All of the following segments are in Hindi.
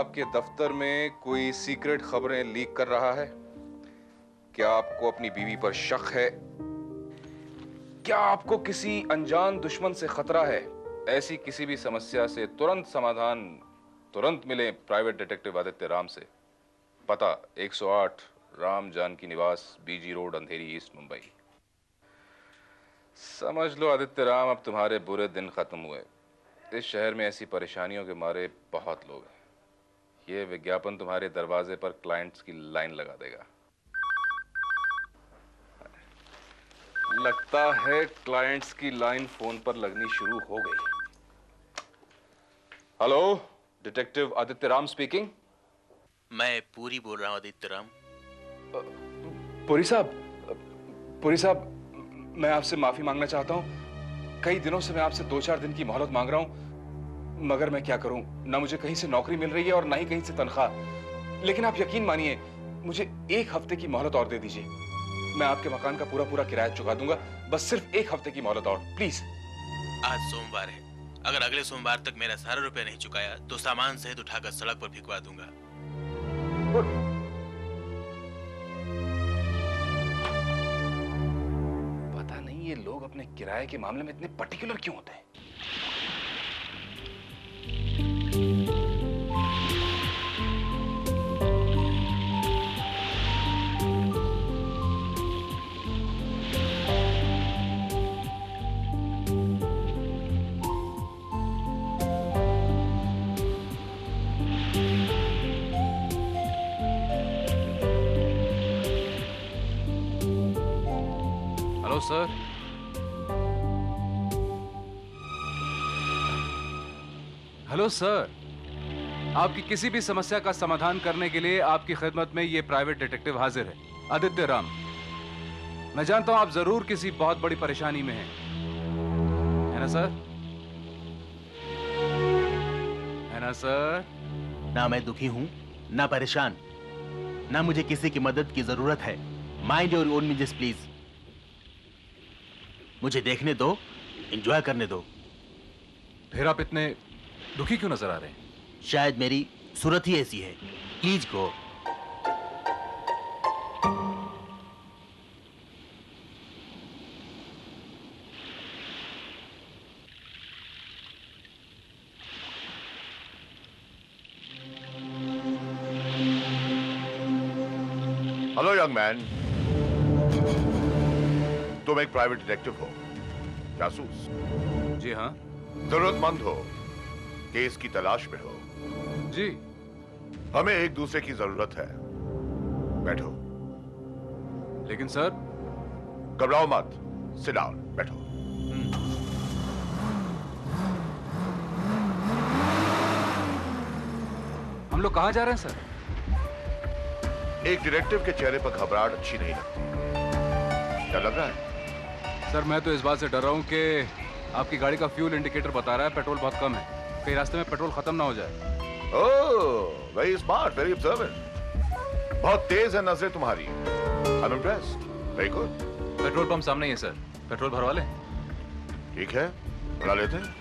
आपके दफ्तर में कोई सीक्रेट खबरें लीक कर रहा है? क्या आपको अपनी बीवी पर शक है? क्या आपको किसी अनजान दुश्मन से खतरा है? ऐसी किसी भी समस्या से तुरंत समाधान तुरंत मिले प्राइवेट डिटेक्टिव आदित्य राम से। पता 108 राम जानकी निवास, बीजी रोड, अंधेरी ईस्ट, मुंबई। समझ लो आदित्य राम, अब तुम्हारे बुरे दिन खत्म हुए। इस शहर में ऐसी परेशानियों के मारे बहुत लोग हैं। ये विज्ञापन तुम्हारे दरवाजे पर क्लाइंट्स की लाइन लगा देगा। लगता है क्लाइंट्स की लाइन फोन पर लगनी शुरू हो गई। Hello, detective Aditya Ram speaking. मैं पूरी बोल रहा हूँ आदित्य राम। पुरी साहब, मैं आपसे माफी मांगना चाहता हूँ। कई दिनों से मैं आपसे 2-4 दिन की मोहलत मांग रहा हूँ, मगर मैं क्या करूँ, ना मुझे कहीं से नौकरी मिल रही है और ना ही कहीं से तनख्वाह। लेकिन आप यकीन मानिए, मुझे 1 हफ्ते की मोहलत और दे दीजिए। मैं आपके मकान का पूरा किराया चुका दूंगा। बस सिर्फ 1 हफ्ते की मोहलत और, प्लीज। आज सोमवार है, अगर अगले सोमवार तक मेरा सारा रुपया नहीं चुकाया तो सामान सहित उठाकर सड़क पर फेंकवा दूंगा। पता नहीं ये लोग अपने किराए के मामले में इतने पर्टिकुलर क्यों होते हैं। Hello sir. हेलो सर, आपकी किसी भी समस्या का समाधान करने के लिए आपकी खिदमत में ये प्राइवेट डिटेक्टिव हाजिर है, आदित्य राम। मैं जानता हूं आप जरूर किसी बहुत बड़ी परेशानी में हैं, है ना सर? है ना सर? ना मैं दुखी हूँ, ना परेशान, ना मुझे किसी की मदद की जरूरत है। Mind your own business please. मुझे देखने दो, एंजॉय करने दो। फिर आप इतने दुखी क्यों नजर आ रहे हैं? शायद मेरी सूरत ही ऐसी है। Please go. Hello young man, तुम एक प्राइवेट डिटेक्टिव हो, जासूस? जी हाँ। जरूरतमंद हो, केस की तलाश में हो? जी। हमें एक दूसरे की जरूरत है। बैठो। लेकिन सर। घबराओ मत, सिट डाउन, बैठो। हम लोग कहाँ जा रहे हैं सर? एक डिटेक्टिव के चेहरे पर घबराहट अच्छी नहीं लगती। क्या लग रहा है? सर मैं तो इस बात से डर रहा हूँ कि आपकी गाड़ी का फ्यूल इंडिकेटर बता रहा है पेट्रोल बहुत कम है। कहीं रास्ते में पेट्रोल खत्म ना हो जाए। ओह, वेरी स्मार्ट, वेरी ऑब्जर्वेंट। बहुत तेज है नजरें तुम्हारी। I am impressed. Very good. Petrol pump सामने ही है सर, पेट्रोल भरवा लें? ठीक है, भरा लेते हैं।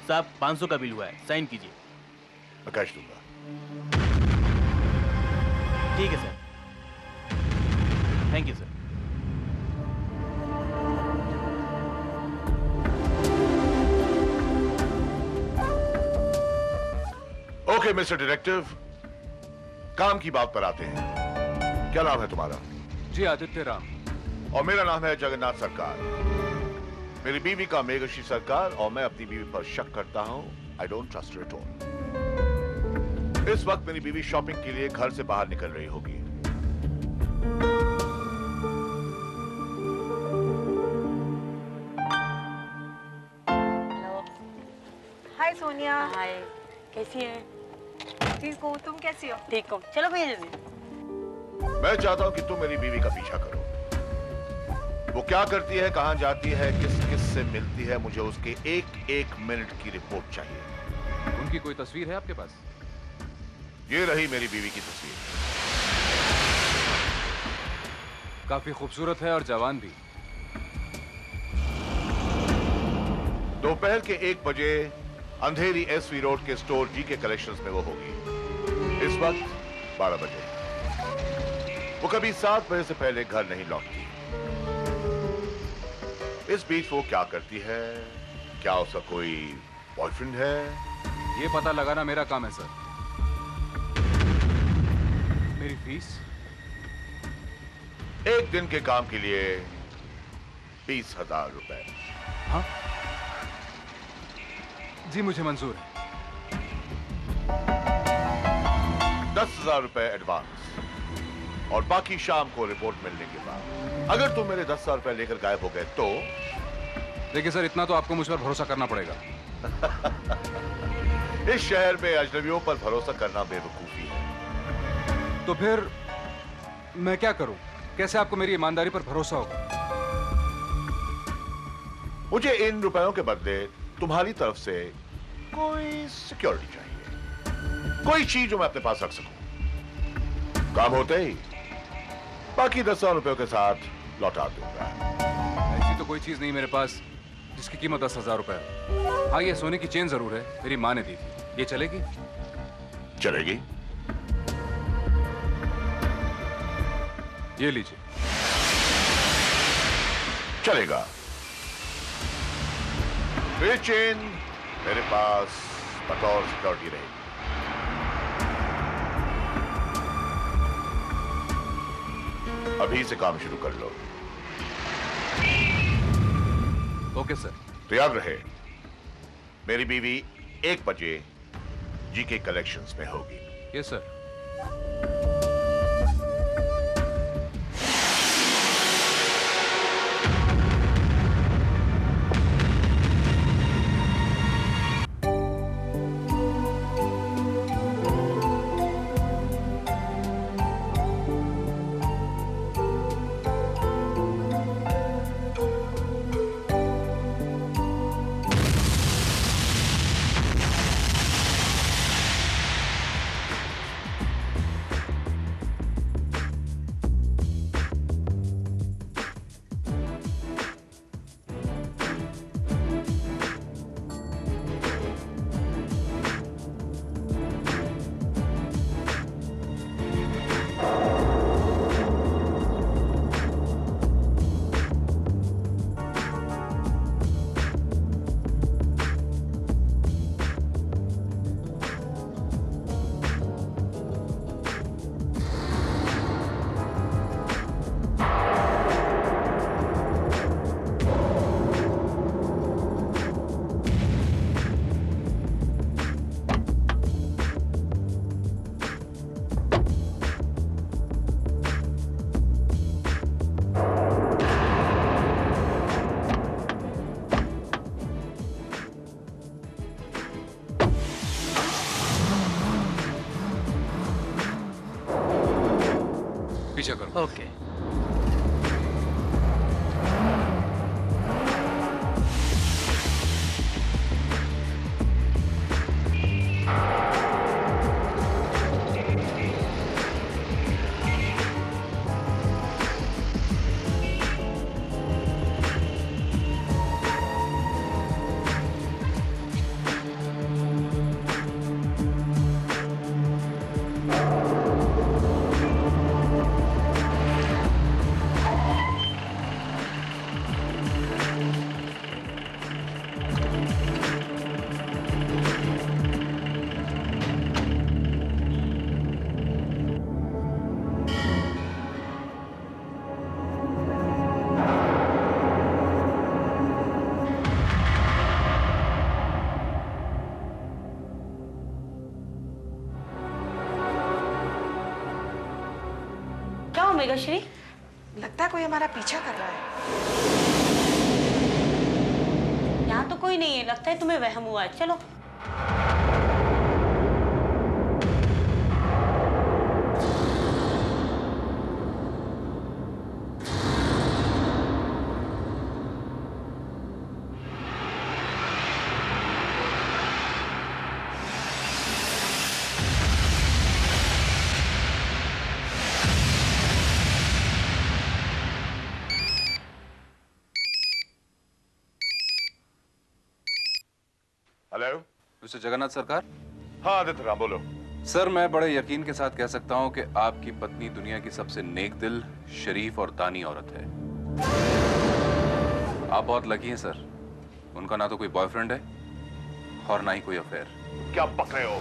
साहब 500 का बिल हुआ है, साइन कीजिए। मैं कैश दूंगा। ठीक है sir. Thank you sir. Okay mister detective, काम की बात पर आते हैं। क्या नाम है तुम्हारा? जी आदित्य राम। और मेरा नाम है जगन्नाथ सरकार। मेरी बीवी का मेघश्री सरकार, और मैं अपनी बीवी पर शक करता हूं। I don't trust her at all। इस वक्त मेरी बीवी शॉपिंग के लिए घर से बाहर निकल रही होगी। हाय सोनिया। हाय, कैसी है? ठीक हूँ, तुम कैसी हो? ठीक हो। चलो भैया जी। मैं चाहता हूं कि तुम मेरी बीवी का पीछा करो। वो क्या करती है, कहां जाती है, किस किस से मिलती है, मुझे उसके एक एक मिनट की रिपोर्ट चाहिए। उनकी कोई तस्वीर है आपके पास? ये रही मेरी बीवी की तस्वीर। काफी खूबसूरत है और जवान भी। दोपहर के 1 बजे अंधेरी एसवी रोड के स्टोर जी के कलेक्शंस में वो होगी। इस वक्त 12 बजे। वो कभी 7 बजे से पहले घर नहीं लौटती। इस बीच वो क्या करती है? क्या उसका कोई बॉयफ्रेंड है? ये पता लगाना मेरा काम है सर। मेरी फीस? एक दिन के काम के लिए 20,000 रुपए। हाँ जी, मुझे मंजूर है। 10,000 रुपए एडवांस और बाकी शाम को रिपोर्ट मिलने के बाद। अगर तुम मेरे 10,000 रुपए लेकर गायब हो गए तो? देखिए सर, इतना तो आपको मुझ पर भरोसा करना पड़ेगा। इस शहर में अजनबियों पर भरोसा करना बेवकूफी है। तो फिर मैं क्या करूं? कैसे आपको मेरी ईमानदारी पर भरोसा होगा? मुझे इन रुपयों के बदले तुम्हारी तरफ से कोई सिक्योरिटी चाहिए, कोई चीज जो मैं अपने पास रख सकूं। काम होते ही बाकी 10,000 रुपयों के साथ लौटा दूंगा। ऐसी तो कोई चीज नहीं मेरे पास जिसकी कीमत 10,000 रुपए है। हाँ, ये सोने की चेन जरूर है, मेरी माँ ने दी थी। ये चलेगी? चलेगी। ये लीजिए। चलेगा। ये चेन मेरे पास बतौर सिक्योरिटी रहेगी। अभी से काम शुरू कर लो। Okay sir. तो याद रहे, मेरी बीवी 1 बजे जीके कलेक्शंस में होगी। Yes sir. पीछे करो। ओके। मेघश्री, लगता है कोई हमारा पीछा कर रहा है। यहाँ तो कोई नहीं है, लगता है तुम्हें वहम हुआ है। चलो। हेलो। मिस्टर जगन्नाथ सरकार। हाँ आदित्य राम, बोलो। सर, मैं बड़े यकीन के साथ कह सकता हूं कि आपकी पत्नी दुनिया की सबसे नेक दिल, शरीफ और दानी औरत है। आप बहुत लकी हैं सर। उनका ना तो कोई बॉयफ्रेंड है और ना ही कोई अफेयर। क्या बक रहे हो?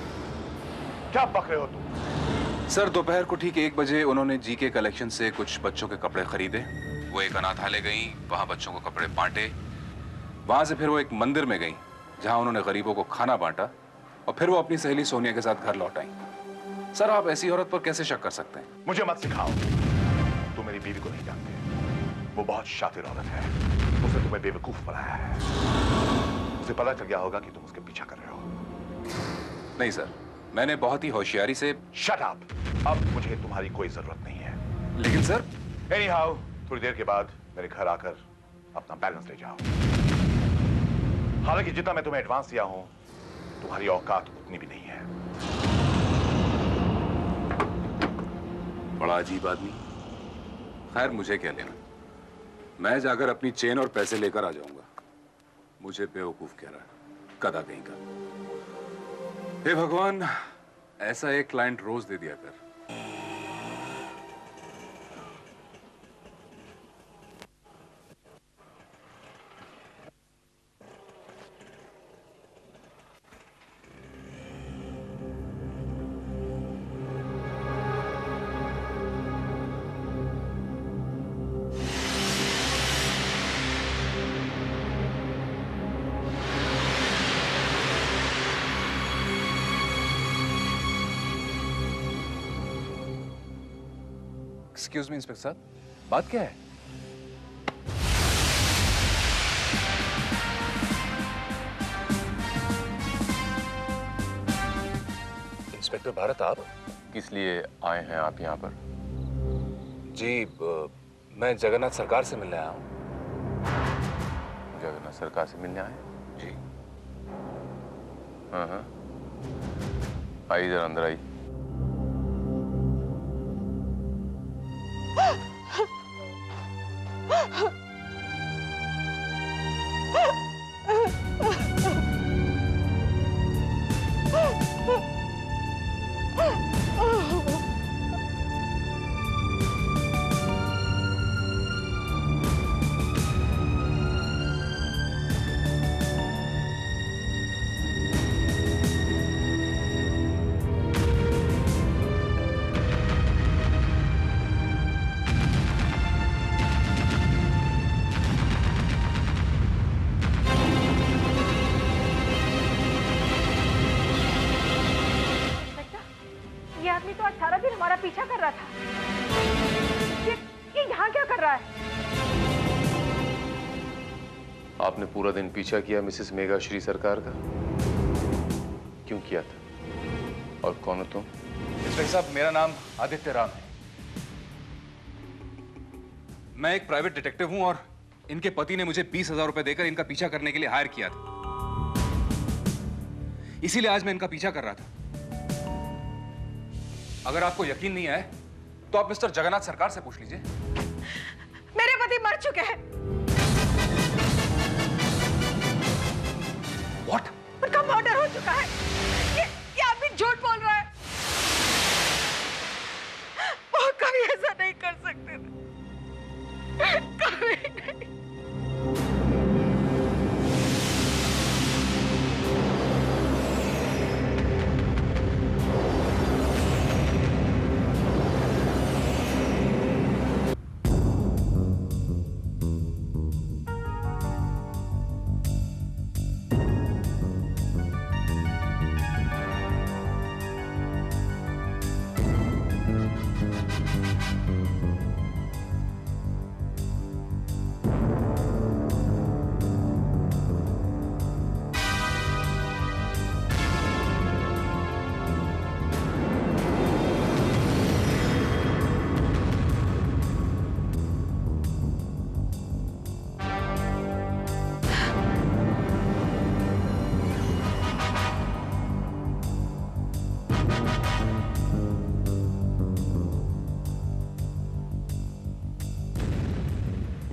क्या बक रहे हो तुम? सर, दोपहर को ठीक 1 बजे उन्होंने जीके कलेक्शन से कुछ बच्चों के कपड़े खरीदे। वो एक अनाथालय गई, वहां बच्चों को कपड़े बांटे। वहां से फिर वो एक मंदिर में गई जहां उन्होंने गरीबों को खाना बांटा, और फिर वो अपनी सहेली सोनिया के साथ घर लौट आई। सर, आप ऐसी औरत पर कैसे शक कर सकते हैं? मुझे मत सिखाओ। तुम मेरी बीवी को नहीं जानते। वो बहुत शातिर औरत है। उसने तुम्हें बेवकूफ बनाया है। उसे पता चल गया होगा कि तुम उसके पीछा कर रहे हो। नहीं सर, मैंने बहुत ही होशियारी से। Shut up. अब मुझे तुम्हारी कोई जरूरत नहीं है। लेकिन सर। एनीहाउ, थोड़ी देर के बाद मेरे घर आकर अपना बैलेंस ले जाओ। हालांकि जितना मैं तुम्हें एडवांस दिया हूं, तुम्हारी औकात उतनी भी नहीं है। बड़ा अजीब आदमी। खैर, मुझे क्या लेना? मैं जाकर अपनी चेन और पैसे लेकर आ जाऊंगा। मुझे बेवकूफ कह रहा है, गधा कहीं का। हे भगवान, ऐसा एक क्लाइंट रोज दे दिया कर। एक्सक्यूज मी इंस्पेक्टर साहब, बात क्या है? इंस्पेक्टर भारत, आप किस लिए आए हैं आप यहाँ पर? जी, मैं जगन्नाथ सरकार से मिलने आया हूँ। जगन्नाथ सरकार से मिलने आए? जी। हाँ हाँ, आइए इधर अंदर आई। ये आदमी तो 18 दिन हमारा पीछा कर रहा था। ये यहाँ क्या कर रहा है? आपने पूरा दिन पीछा किया मिसेस मेघा श्री सरकार का? क्यों किया था? और कौन हो तुम? इंस्पेक्टर साहब, मेरा नाम आदित्य राम है। मैं एक प्राइवेट डिटेक्टिव हूं और इनके पति ने मुझे 20,000 रुपए देकर इनका पीछा करने के लिए हायर किया था। इसीलिए आज मैं इनका पीछा कर रहा था। अगर आपको यकीन नहीं है तो आप मिस्टर जगन्नाथ सरकार से पूछ लीजिए। मेरे पति मर चुके हैं। What? उनका मर्डर हो चुका है। ये आदमी झूठ बोल रहा है। वो कभी ऐसा नहीं कर सकते थे। कभी नहीं।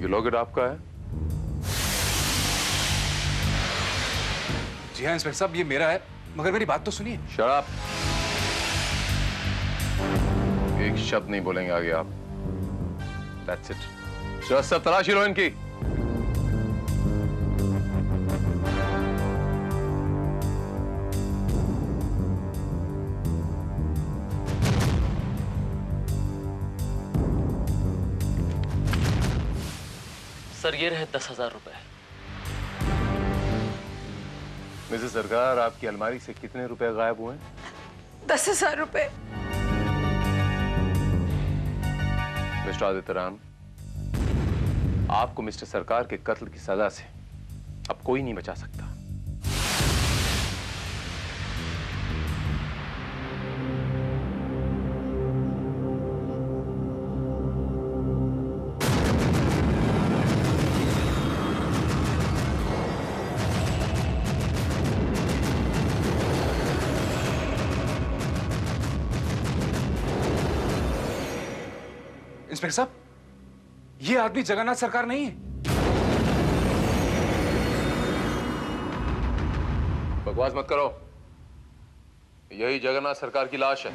ये लॉकेट आपका है? जी हाँ इंस्पेक्टर साहब, ये मेरा है, मगर मेरी बात तो सुनिए। Shut up. एक शब्द नहीं बोलेंगे आगे आप। That's it. चलो सब तलाशी लो इनकी। सर ये रहे 10,000 रुपए। मिसेस सरकार, आपकी अलमारी से कितने रुपए गायब हुए? 10,000 रुपए। मिस्टर आदित्य राम, आपको मिस्टर सरकार के कत्ल की सजा से अब कोई नहीं बचा सकता। इंस्पेक्टर साहब, ये आदमी जगन्नाथ सरकार नहीं है। बकवास मत करो। यही जगन्नाथ सरकार की लाश है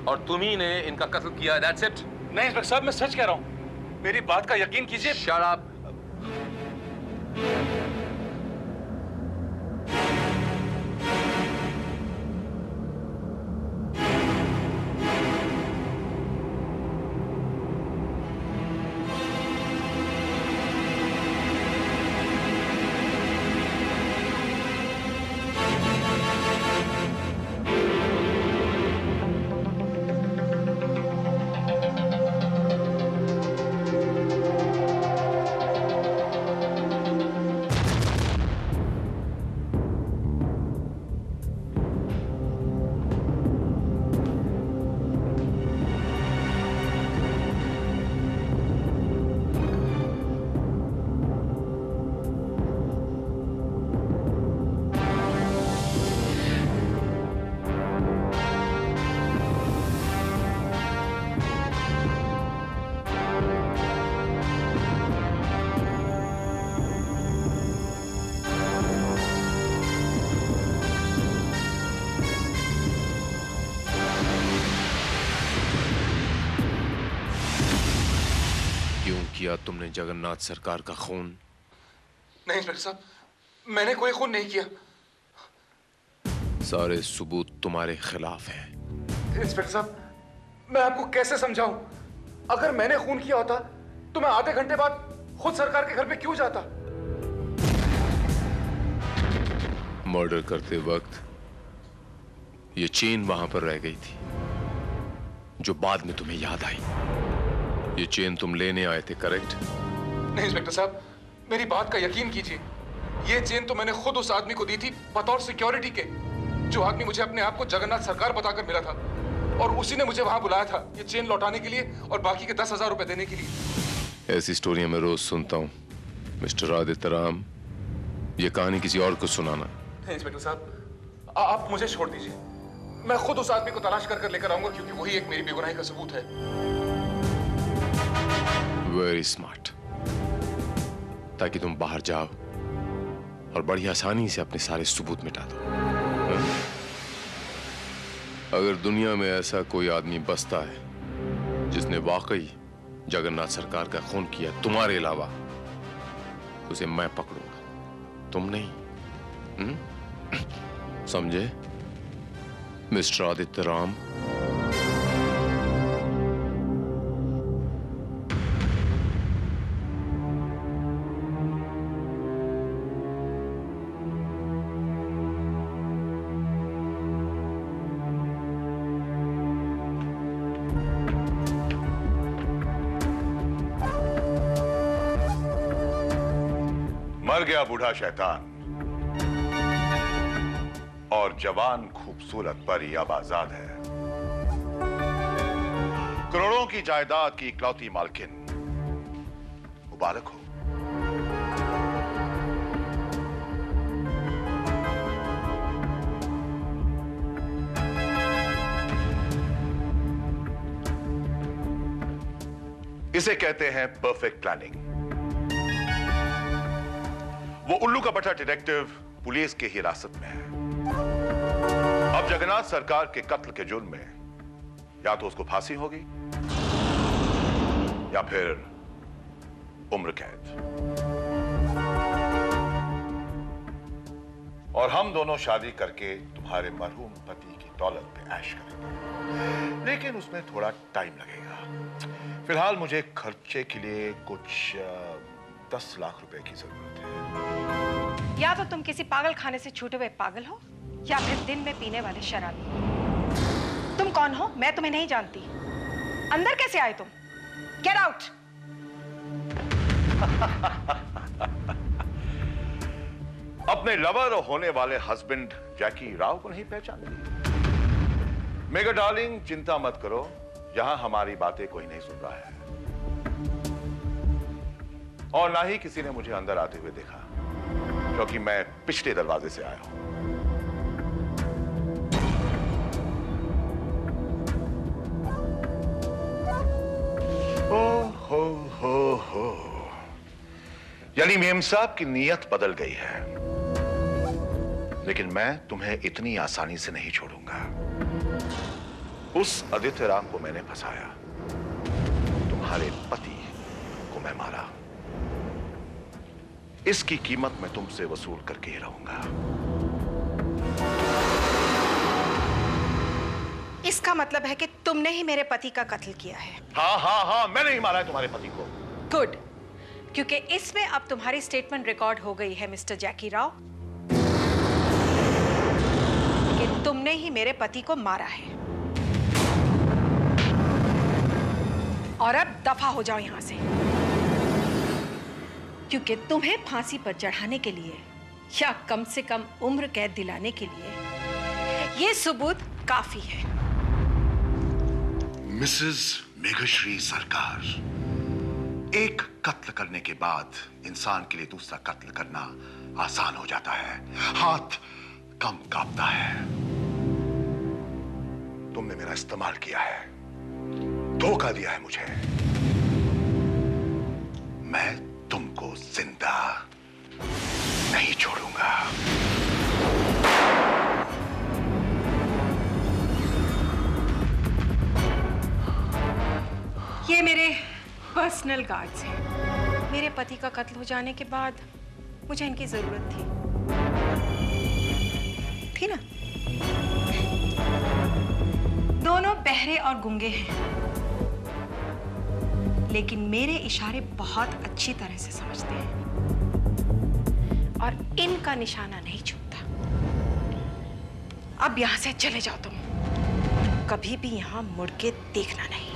और तुम ही ने इनका कत्ल किया। That's it. नहीं इंस्पेक्टर साहब, मैं सच कह रहा हूं, मेरी बात का यकीन कीजिए। Shut up. किया तुमने जगन्नाथ सरकार का खून? नहीं इंस्पेक्टर साहब, मैंने कोई खून नहीं किया। सारे सबूत तुम्हारे खिलाफ हैं। इंस्पेक्टर साहब, मैं आपको कैसे समझाऊं? अगर मैंने खून किया होता तो मैं आधे घंटे बाद खुद सरकार के घर पे क्यों जाता? मर्डर करते वक्त ये चेन वहां पर रह गई थी जो बाद में तुम्हें याद आई। ये चेन तुम लेने आए थे, करेक्ट? नहीं इंस्पेक्टर साहब, मेरी बात का यकीन कीजिए। ये चेन तो मैंने खुद उस आदमी को दी थी बतौर सिक्योरिटी के, जो आदमी मुझे अपने आप को जगन्नाथ सरकार बताकर मिला था, और उसी ने मुझे वहां बुलाया था ये चेन लौटाने के लिए और बाकी के 10,000 रुपए देने के लिए। ऐसी स्टोरियां मैं रोज सुनता हूँ मिस्टर आदित्य राम। ये कहानी किसी और को सुनाना। नहीं इंस्पेक्टर साहब, आप मुझे छोड़ दीजिए। मैं खुद उस आदमी को तलाश कर लेकर आऊंगा, क्योंकि वही एक मेरी बेगुनाही का सबूत है। Very smart. ताकि तुम बाहर जाओ और बड़ी आसानी से अपने सारे सबूत मिटा दो। अगर दुनिया में ऐसा कोई आदमी बसता है जिसने वाकई जगन्नाथ सरकार का खून किया तुम्हारे अलावा, तो उसे मैं पकड़ूंगा, तुम नहीं। समझे मिस्टर आदित्य राम? मर गया बूढ़ा शैतान और जवान खूबसूरत परी अब आजाद है। करोड़ों की जायदाद की इकलौती मालकिन मुबारक हो। इसे कहते हैं परफेक्ट प्लानिंग। वो उल्लू का बटा डिटेक्टिव पुलिस की हिरासत में है। अब जगन्नाथ सरकार के कत्ल के जुर्म में या तो उसको फांसी होगी या फिर उम्र कैद। और हम दोनों शादी करके तुम्हारे मरहूम पति की दौलत पे ऐश करेंगे, लेकिन उसमें थोड़ा टाइम लगेगा। फिलहाल मुझे खर्चे के लिए कुछ 10 लाख रुपए की जरूरत है। या तो तुम किसी पागल खाने से छूटे हुए पागल हो या फिर दिन में पीने वाले शराबी। तुम कौन हो? मैं तुम्हें नहीं जानती। अंदर कैसे आए तुम? Get out. अपने लवर होने वाले हस्बैंड जैकी राव को नहीं पहचानती? मेगा डार्लिंग, चिंता मत करो, यहां हमारी बातें कोई नहीं सुन रहा है और ना ही किसी ने मुझे अंदर आते हुए देखा, क्योंकि मैं पिछले दरवाजे से आया हूं। हो यानी मेम साहब की नीयत बदल गई है, लेकिन मैं तुम्हें इतनी आसानी से नहीं छोड़ूंगा। उस आदित्य राम को मैंने फंसाया, तुम्हारे पति को मैं मारा, इसकी कीमत मैं तुमसे वसूल करके ही रहूंगा। इसका मतलब है कि तुमने ही मेरे पति का कत्ल किया है। हाँ, मैंने ही मारा है तुम्हारे पति को। गुड, क्योंकि इसमें अब तुम्हारी स्टेटमेंट रिकॉर्ड हो गई है मिस्टर जैकी राव कि तुमने ही मेरे पति को मारा है। और अब दफा हो जाओ यहां से, क्योंकि तुम्हें फांसी पर चढ़ाने के लिए या कम से कम उम्र कैद दिलाने के लिए ये सबूत काफी है। मिसेस मेघश्री सरकार, एक कत्ल करने के बाद इंसान के लिए दूसरा कत्ल करना आसान हो जाता है, हाथ कम कांपता है। तुमने मेरा इस्तेमाल किया है, धोखा दिया है मुझे। मैं तुमको जिंदा नहीं छोड़ूंगा। ये मेरे पर्सनल गार्ड्स हैं। मेरे पति का कत्ल हो जाने के बाद मुझे इनकी जरूरत थी ना? दोनों बहरे और गूंगे हैं, लेकिन मेरे इशारे बहुत अच्छी तरह से समझते हैं और इनका निशाना नहीं छूटता। अब यहां से चले जाओ तुम, कभी भी यहां मुड़ के देखना नहीं।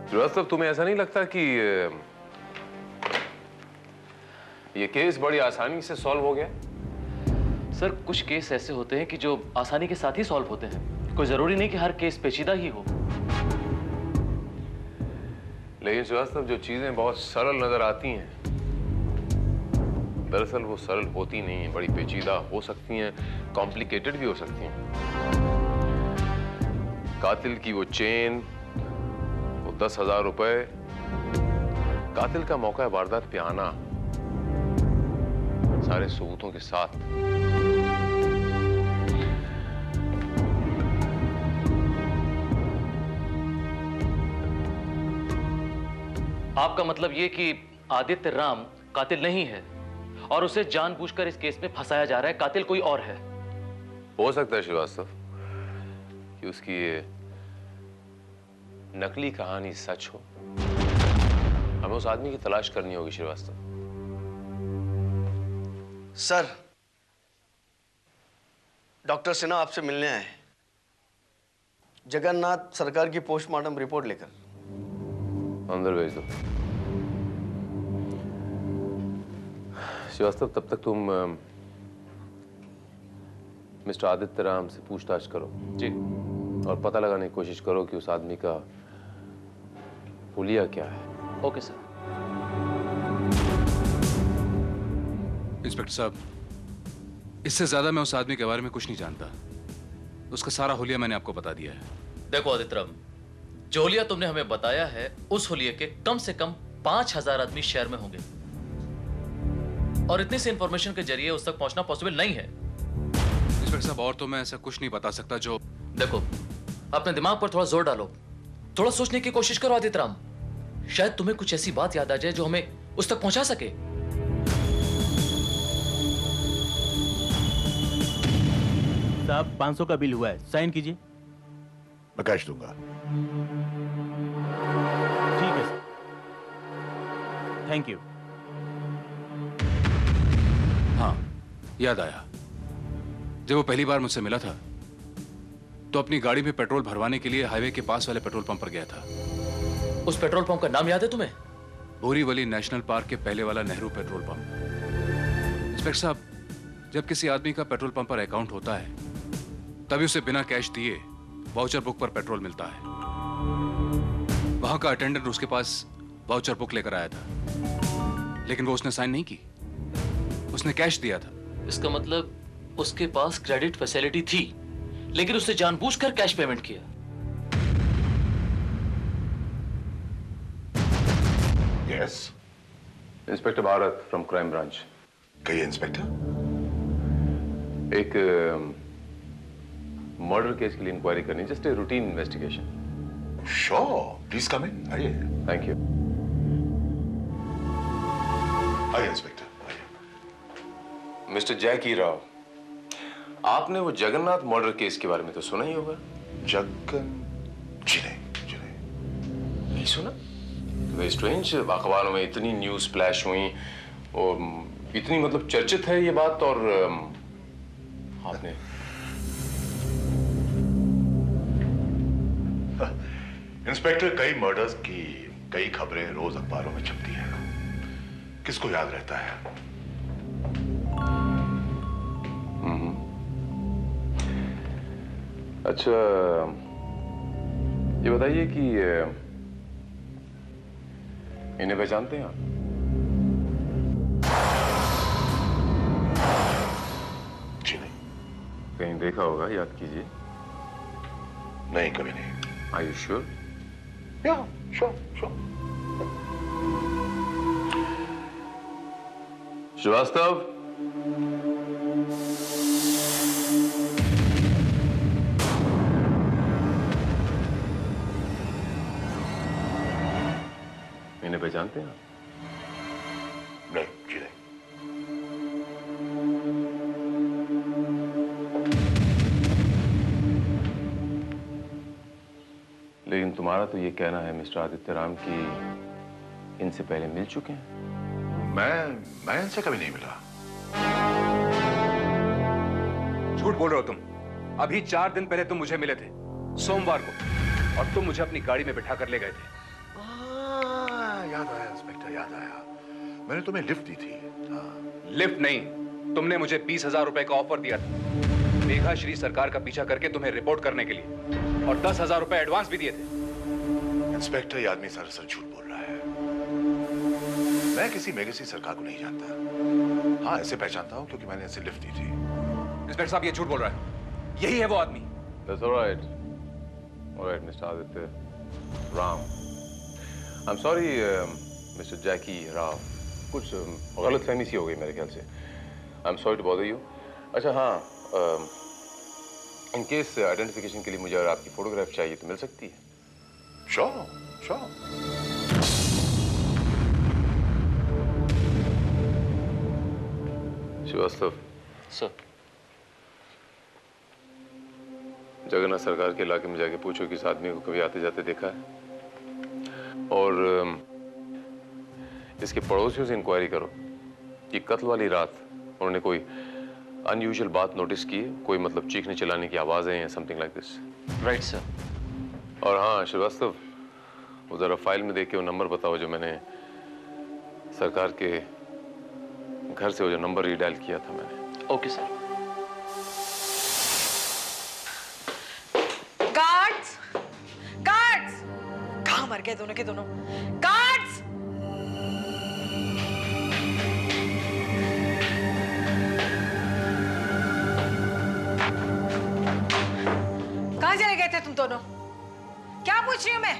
श्रीवास्तव, तुम्हें ऐसा नहीं लगता कि ये केस बड़ी आसानी से सॉल्व हो गया? सर, कुछ केस ऐसे होते हैं कि जो आसानी के साथ ही सॉल्व होते हैं। कोई जरूरी नहीं कि हर केस पेचीदा ही हो। लेकिन श्रीवास्तव, जो चीजें बहुत सरल नजर आती हैं, दरअसल वो सरल होती नहीं है, बड़ी पेचीदा हो सकती हैं, कॉम्प्लिकेटेड भी हो सकती हैं। कातिल की वो चेन, 10,000 रुपए, कातिल का मौका वारदात पे आना, सारे सबूतों के साथ। आपका मतलब ये कि आदित्य राम कातिल नहीं है और उसे जानबूझकर इस केस में फंसाया जा रहा है, कातिल कोई और है? हो सकता है श्रीवास्तव कि उसकी ये नकली कहानी सच हो। हमें उस आदमी की तलाश करनी होगी श्रीवास्तव। सर, डॉक्टर सिन्हा आपसे मिलने आए हैं, जगन्नाथ सरकार की पोस्टमार्टम रिपोर्ट लेकर। अंदर भेज दो। श्रीवास्तव, तब तक तुम मिस्टर आदित्य राम से पूछताछ करो जी, और पता लगाने की कोशिश करो कि उस आदमी का हुलिया क्या है। Okay sir. इंस्पेक्टर साहब, इससे ज्यादा मैं उस आदमी के बारे में कुछ नहीं जानता। उसका सारा हुलिया मैंने आपको बता दिया है। देखो आदित्यराम, जो हुलिया तुमने हमें बताया है, उस हुलिये के कम से कम 5000 आदमी शहर में होंगे, और इतनी सी इंफॉर्मेशन के जरिए उस तक पहुंचना पॉसिबल नहीं है। इंस्पेक्टर साहब, और तो मैं ऐसा कुछ नहीं बता सकता जो। देखो, अपने दिमाग पर थोड़ा जोर डालो, थोड़ा सोचने की कोशिश करो आदित्यराम। शायद तुम्हें कुछ ऐसी बात याद आ जाए जो हमें उस तक पहुंचा सके। साहब 500 का बिल हुआ है, साइन कीजिए। मैं कैश दूंगा। ठीक है सर, थैंक यू। हाँ, याद आया। जब वो पहली बार मुझसे मिला था तो अपनी गाड़ी में पेट्रोल भरवाने के लिए हाईवे के पास वाले पेट्रोल पंप पर गया था। उस पेट्रोल पंप का नाम याद है तुम्हें? बोरीवली नेशनल पार्क के पहले वाला नेहरू पेट्रोल पंप। इंस्पेक्टर साहब, जब किसी आदमी का पेट्रोल पंप पर अकाउंट होता है तभी उसे बिना कैश दिए वाउचर बुक पर पेट्रोल मिलता है। वहां का अटेंडेंट उसके पास वाउचर बुक लेकर आया था, लेकिन वो उसने साइन नहीं की, उसने कैश दिया था। इसका मतलब उसके पास क्रेडिट फैसिलिटी थी, लेकिन उसने जानबूझकर कैश पेमेंट किया। Yes. Inspector Bharat from crime branch. कहिए इंस्पेक्टर। एक मर्डर केस के लिए इंक्वायरी करनी, just a routine investigation. Sure, please come in. आइए। Thank you. आइए इंस्पेक्टर, आइए। मिस्टर जैकी राव, आपने वो जगन्नाथ मर्डर केस के बारे में तो सुना ही होगा। जगन? जी नहीं, जी नहीं। नहीं सुना? Very strange. अखबारों में इतनी न्यूज फ्लैश हुई और इतनी मतलब चर्चित है ये बात, और आपने। इंस्पेक्टर, कई मर्डर्स की कई खबरें रोज अखबारों में छपती हैं। किसको याद रहता है? अच्छा, ये बताइए कि इन्हें पहचानते हैं आप? जी नहीं। कहीं देखा होगा, याद कीजिए। नहीं, कभी नहीं। Are you sure? Yeah, sure, sure. Srivastava, इन्हें पहचानते हैं आप? नहीं, जी नहीं। लेकिन तुम्हारा तो ये कहना है मिस्टर आदित्य राम कि इनसे पहले मिल चुके हैं। मैं इनसे कभी नहीं मिला। झूठ बोल रहे हो तुम। अभी 4 दिन पहले तुम मुझे मिले थे, सोमवार को, और तुम मुझे अपनी गाड़ी में बिठा कर ले गए थे। याद आया इंस्पेक्टर, याद आया। मैंने तुम्हें लिफ्ट दी थी। लिफ्ट नहीं, तुमने मुझे 20,000 रुपए का ऑफर दिया था मेघाश्री सरकार का पीछा करके तुम्हें रिपोर्ट करने के लिए, और 10,000 रुपए एडवांस भी दिए थे। इंस्पेक्टर, ये आदमी सरासर झूठ बोल रहा है। मैं किसी मेघाश्री सरकार को नहीं जानता। हाँ, ऐसे पहचानता हूँ क्योंकि मैंने इसे लिफ्ट दी थी। इंस्पेक्टर साहब, ये झूठ बोल रहा है। यही है वो आदमी। That's all right. All right, Mr. Aditya Ram. I'm sorry, Mr. Jackie Rao. कुछ गलतफहमी सी हो गई मेरे ख्याल से। I'm sorry to bother you. अच्छा हाँ, इन केस आइडेंटिफिकेशन के लिए मुझे अगर आपकी फोटोग्राफ चाहिए तो मिल सकती है? Sure, sure. Srivastava sir, Jagannath Sarkar के इलाके में जाके पूछो कि इस आदमी को कभी आते जाते देखा है, और इसके पड़ोसियों से इंक्वायरी करो कि कत्ल वाली रात उन्होंने कोई अनयूजुअल बात नोटिस की, कोई मतलब चीखने चिल्लाने की आवाजें या something like this. Right sir. और हाँ श्रीवास्तव, वो जरा फाइल में देख के वो नंबर बताओ जो मैंने सरकार के घर से, वो जो नंबर रीडायल किया था मैंने। Okay sir. गार्ड्स, गार्ड्स, कहाँ मर गए दोनों के दोनों। गार्ड्स! कहां चले गए थे तुम दोनों? क्या पूछ रही हूं मैं?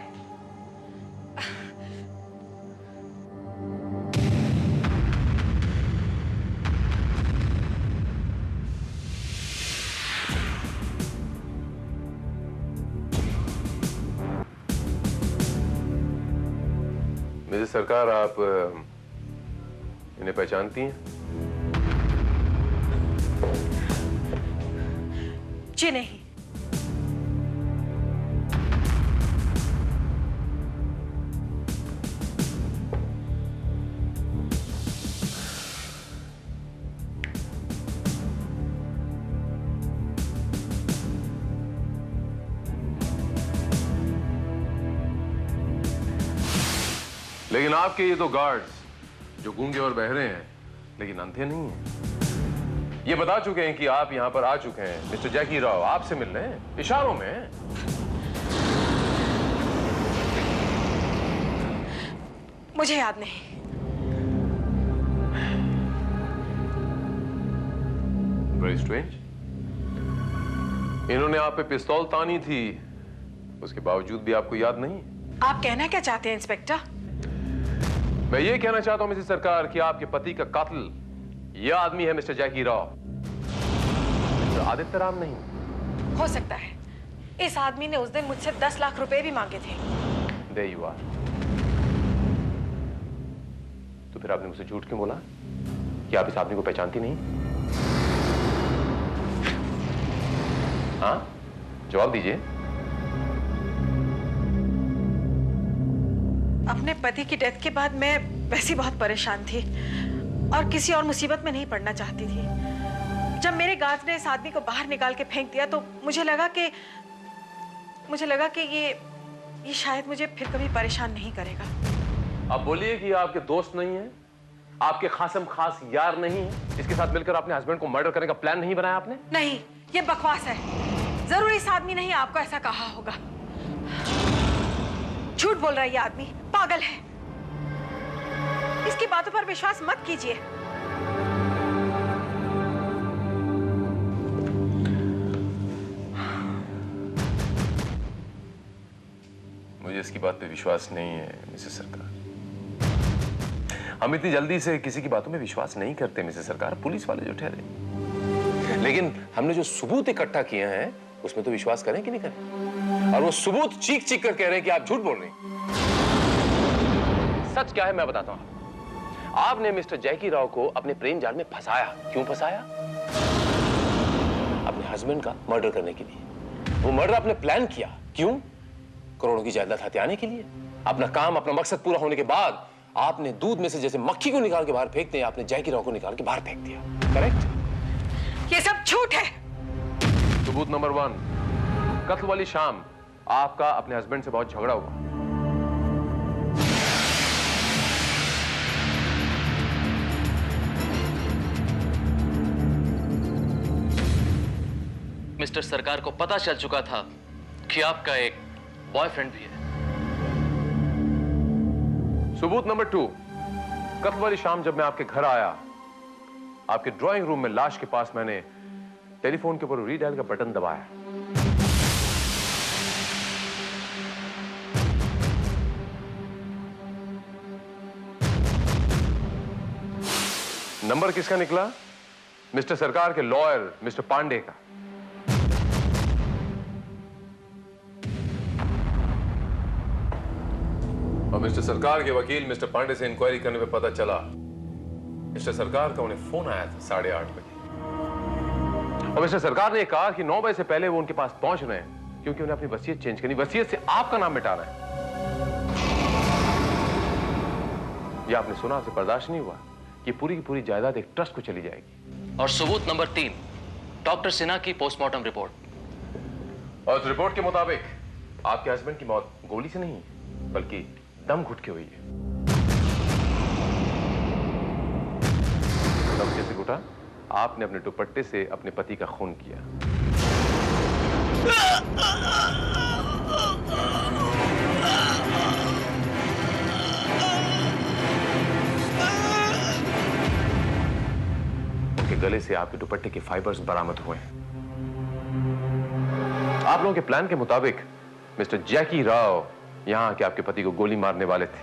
मिसेस सरकार, आप इन्हें पहचानती हैं? जी नहीं। लेकिन आपके ये दो गार्ड्स जो गूंगे और बहरे हैं लेकिन अंधे नहीं हैं, ये बता चुके हैं कि आप यहां पर आ चुके हैं। मिस्टर जैकी राव आपसे मिलने इशारों में। मुझे याद नहीं। Very strange. इन्होंने आप पे पिस्तौल तानी थी, उसके बावजूद भी आपको याद नहीं? आप कहना क्या चाहते हैं इंस्पेक्टर? मैं ये कहना चाहता हूं मिसेस सरकार कि आपके पति का कातिल यह आदमी है mister Jackie Rao, mister Aditya Ram नहीं। हो सकता है। इस आदमी ने उस दिन मुझसे 10 लाख रुपए भी मांगे थे। There you are। तो फिर आपने मुझसे झूठ क्यों बोला कि आप इस आदमी को पहचानती नहीं? हाँ, जवाब दीजिए। अपने पति की डेथ के बाद मैं वैसे बहुत परेशान थी और किसी और मुसीबत में नहीं पड़ना चाहती थी। जब मेरे गार्ड ने इस आदमी को बाहर निकाल के फेंक दिया तो मुझे लगा कि ये शायद मुझे फिर कभी परेशान नहीं करेगा। आप बोलिए कि आपके दोस्त नहीं है, आपके खासम खास यार नहीं है, इसके साथ मिलकर अपने हस्बैंड को मर्डर करने का प्लान नहीं बनाया आपने? नहीं, ये बकवास है। जरूर इस आदमी ने ही आपको ऐसा कहा होगा। झूठ बोल रहा है ये आदमी, पागल है। इसकी बातों पर विश्वास मत कीजिए। मुझे इसकी बात पे विश्वास नहीं है मिसेस सरकार। हम इतनी जल्दी से किसी की बातों में विश्वास नहीं करते मिसेस सरकार, पुलिस वाले जो ठहरे। लेकिन हमने जो सबूत इकट्ठा किए हैं उसमें तो विश्वास करें कि नहीं करें? और वो सबूत चीख चीख कर कह रहे हैं कि आप झूठ बोल रही हैं। सच क्या है मैं बताता हूं। आपने मिस्टर जैकी राव को अपने प्रेम जाल में फंसाया। क्यों फंसाया? अपने हस्बैंड का मर्डर करने के लिए। वो मर्डर आपने प्लान किया। क्यों? करोड़ों की जायदाद हथियाने के लिए। अपना काम, अपना मकसद पूरा होने के बाद आपने दूध में से जैसे मक्खी को निकाल के बाहर फेंकते हैं, आपने जैकी राव को निकाल के बाहर फेंक दिया। करेक्ट? ये सब झूठ है। सबूत नंबर 1, कत्ल वाली शाम आपका अपने हस्बैंड से बहुत झगड़ा हुआ। मिस्टर सरकार को पता चल चुका था कि आपका एक बॉयफ्रेंड भी है। सबूत नंबर 2, कत्ल वाली शाम जब मैं आपके घर आया, आपके ड्राइंग रूम में लाश के पास मैंने टेलीफोन के ऊपर रीडायल का बटन दबाया। नंबर किसका निकला? मिस्टर सरकार के लॉयर मिस्टर पांडे का। और मिस्टर सरकार के वकील मिस्टर पांडे से इंक्वायरी करने पे पता चला मिस्टर सरकार का उन्हें फोन आया था 8:30 बजे। और मिस्टर सरकार ने कहा कि 9 बजे से पहले वो उनके पास पहुंच रहे हैं क्योंकि उन्हें अपनी वसीयत चेंज करनी। वसीयत से आपका नाम मिटा रहे हैं। ये आपने सुना, आपसे बर्दाश्त नहीं हुआ कि पूरी की पूरी जायदाद एक ट्रस्ट को चली जाएगी। और सबूत नंबर 3, डॉक्टर सिन्हा की पोस्टमार्टम रिपोर्ट। और उस रिपोर्ट के मुताबिक आपके हस्बैंड की मौत गोली से नहीं बल्कि दम घुट के हुई है। दम कैसे घुटा? आपने अपने दुपट्टे से अपने पति का खून किया। गले से आपके दुपट्टे के फाइबर्स बरामद हुए हैं। आप लोगों के प्लान के मुताबिक मिस्टर जैकी राव यहां के आपके पति को गोली मारने वाले थे।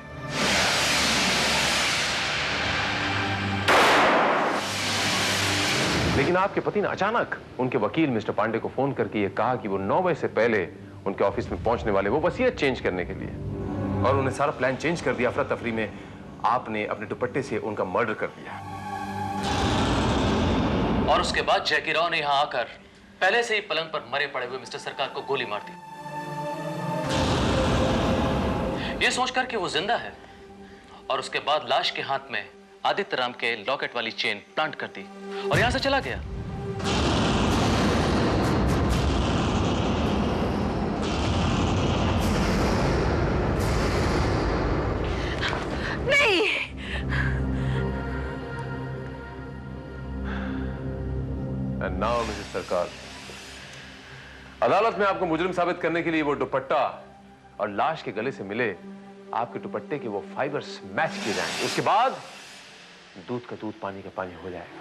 लेकिन आपके पति ने अचानक उनके वकील मिस्टर पांडे को फोन करके यह कहा कि वो 9 बजे से पहले उनके ऑफिस में पहुंचने वाले, वो वसीयत चेंज करने के लिए, और उन्हें सारा प्लान चेंज कर दिया। अफरा तफरी में आपने अपने दुपट्टे से उनका मर्डर कर दिया। और उसके बाद जैकी राव ने यहां आकर पहले से ही पलंग पर मरे पड़े हुए मिस्टर सरकार को गोली मार दी, यह सोचकर कि वो जिंदा है, और उसके बाद लाश के हाथ में आदित्य राम के लॉकेट वाली चेन प्लांट कर दी और यहां से चला गया। नहीं, एंड नाउ मिसेस सरकार, अदालत में आपको मुजरिम साबित करने के लिए वो दुपट्टा और लाश के गले से मिले आपके दुपट्टे के वो फाइबर्स मैच किए जाएंगे। उसके बाद दूध का दूध, पानी का पानी हो जाएगा।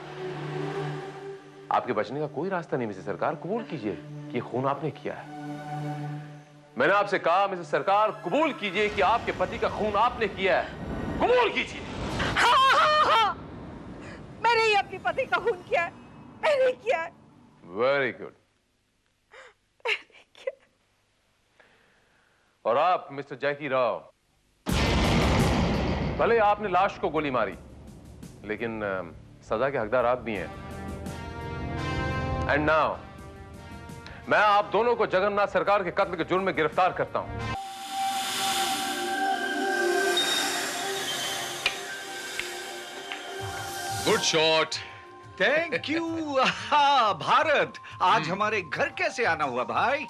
आपके बचने का कोई रास्ता नहीं मिसेस सरकार। कबूल कीजिए कि खून आपने किया है। मैंने आपसे कहा मिसेस सरकार, कबूल कीजिए कि आपके पति का खून आपने किया है। कबूल कीजिए। हाँ। मैंने ही अपने पति का खून किया है, मैंने किया है। Very good. और आप मिस्टर जैकी राव, भले आपने लाश को गोली मारी, लेकिन सजा के हकदार आप भी हैं। एंड नाउ मैं आप दोनों को जगन्नाथ सरकार के कत्ल के जुर्म में गिरफ्तार करता हूं। Good shot. Thank you. Bharat, आज हमारे घर कैसे आना हुआ भाई?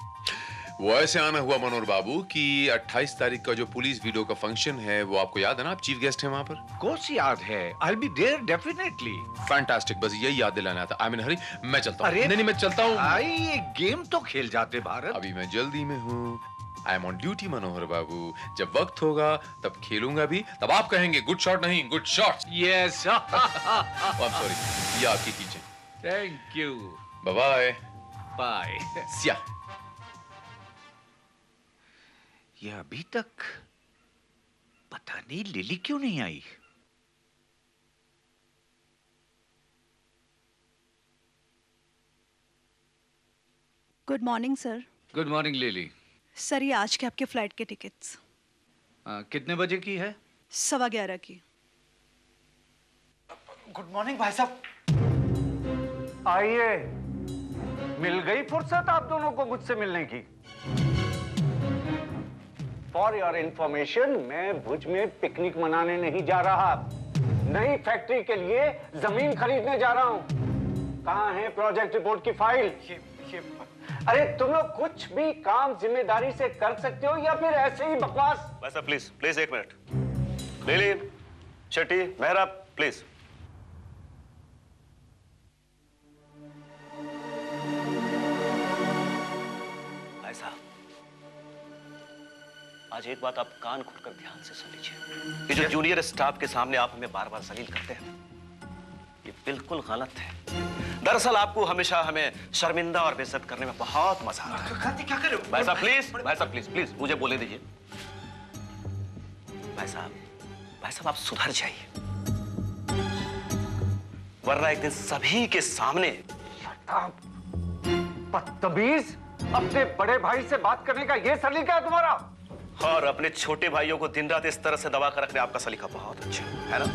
वो ऐसे आना हुआ मनोहर बाबू कि 28 तारीख का जो पुलिस वीडियो का फंक्शन है, वो आपको याद है ना? आप चीफ गेस्ट हैं वहां पर। कोर्स याद है। I'll be there definitely. Fantastic, बस यही याद दिलाना था। आई एम इन हरी, मैं चलता हूं। अरे नहीं, मैं चलता हूं। भाई, ये गेम तो खेल जाते भारत। अभी मैं जल्दी में हूँ। I am on duty Manohar Babu. जब वक्त होगा तब खेलूंगा भी, तब आप कहेंगे गुड शॉट नहीं good shot. Yes. I am sorry, ये आपकी kitchen. Thank you. Bye bye. Bye. Siya. ये अभी तक पता नहीं लिली क्यों नहीं आई। Good morning sir. Good morning Lily. Sir, ये आज के आपके फ्लाइट के टिकट्स। कितने बजे की है? 11:15 की। गुड मॉर्निंग भाई साहब। आइए, मिल गई फुर्सत आप दोनों को मुझसे मिलने की। फॉर योर इंफॉर्मेशन, मैं भुज में पिकनिक मनाने नहीं जा रहा, नई फैक्ट्री के लिए जमीन खरीदने जा रहा हूं। कहां है प्रोजेक्ट रिपोर्ट की फाइल? अरे तुम लोग कुछ भी काम जिम्मेदारी से कर सकते हो या फिर ऐसे ही बकवास? भाई साहब प्लीज प्लीज एक minute. Lily, Shetty, Mehra, please. भाई साहब, आज एक बात आप कान खोलकर ध्यान से सुन लीजिए। ये जो जूनियर स्टाफ के सामने आप हमें बार बार जलील करते हैं, ये बिल्कुल गलत है। दरअसल आपको हमेशा हमें शर्मिंदा और बेइज्जत करने में बहुत मजा आता है। क्या कर रहे हो? भाई साहब प्लीज, भाई साहब प्लीज प्लीज मुझे बोलने दीजिए। भाई साहब आप सुधर जाइए, वरना एक दिन सभी के सामने। बदतमीज, अपने बड़े भाई से बात करने का ये सलीका है तुम्हारा? और अपने छोटे भाइयों को दिन रात इस तरह से दबा कर रखने आपका सलीका बहुत अच्छा है ना?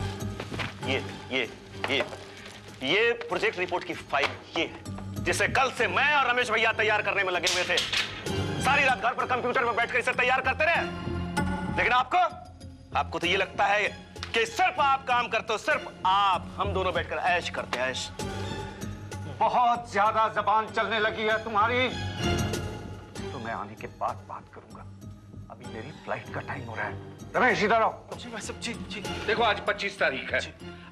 ये प्रोजेक्ट रिपोर्ट की फाइल ये है, जिसे कल से मैं और रमेश भैया तैयार करने में लगे हुए थे। सारी रात घर पर कंप्यूटर में बैठकर इसे तैयार करते रहे। लेकिन आपको तो ये लगता है कि सिर्फ आप काम करते हो, सिर्फ आप। हम दोनों बैठकर ऐश करते हैं, ऐश। बहुत ज्यादा जबान चलने लगी है तुम्हारी। तो मैं आने के बाद बात करूंगा, अभी मेरी फ्लाइट का टाइम हो रहा है। रमेश इधर आओ। जी। देखो, आज 25 तारीख है।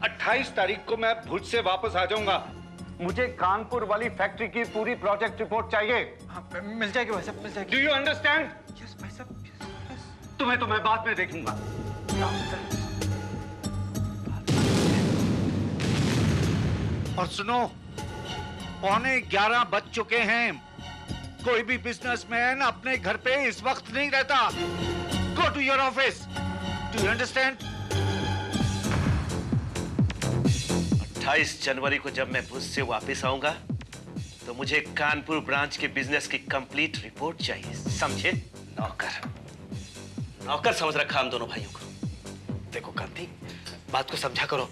28 तारीख को मैं भुज से वापस आ जाऊंगा। मुझे कानपुर वाली फैक्ट्री की पूरी प्रोजेक्ट रिपोर्ट चाहिए। मिल जाएगी भाई साहब, मिल जाएगी। Do you understand? यस भाई साहब, यस। तुम्हें तो मैं बाद में देखूंगा। और सुनो, 11:15 बज चुके हैं। कोई भी बिजनेसमैन अपने घर पे इस वक्त नहीं रहता। Go to your office. Do you understand? 28 जनवरी को जब मैं भुज से वापस आऊंगा तो मुझे कानपुर ब्रांच के बिजनेस की कंप्लीट रिपोर्ट चाहिए, समझे? नौकर समझ रखा हम दोनों भाइयों को। देखो कांति, बात को समझा करो।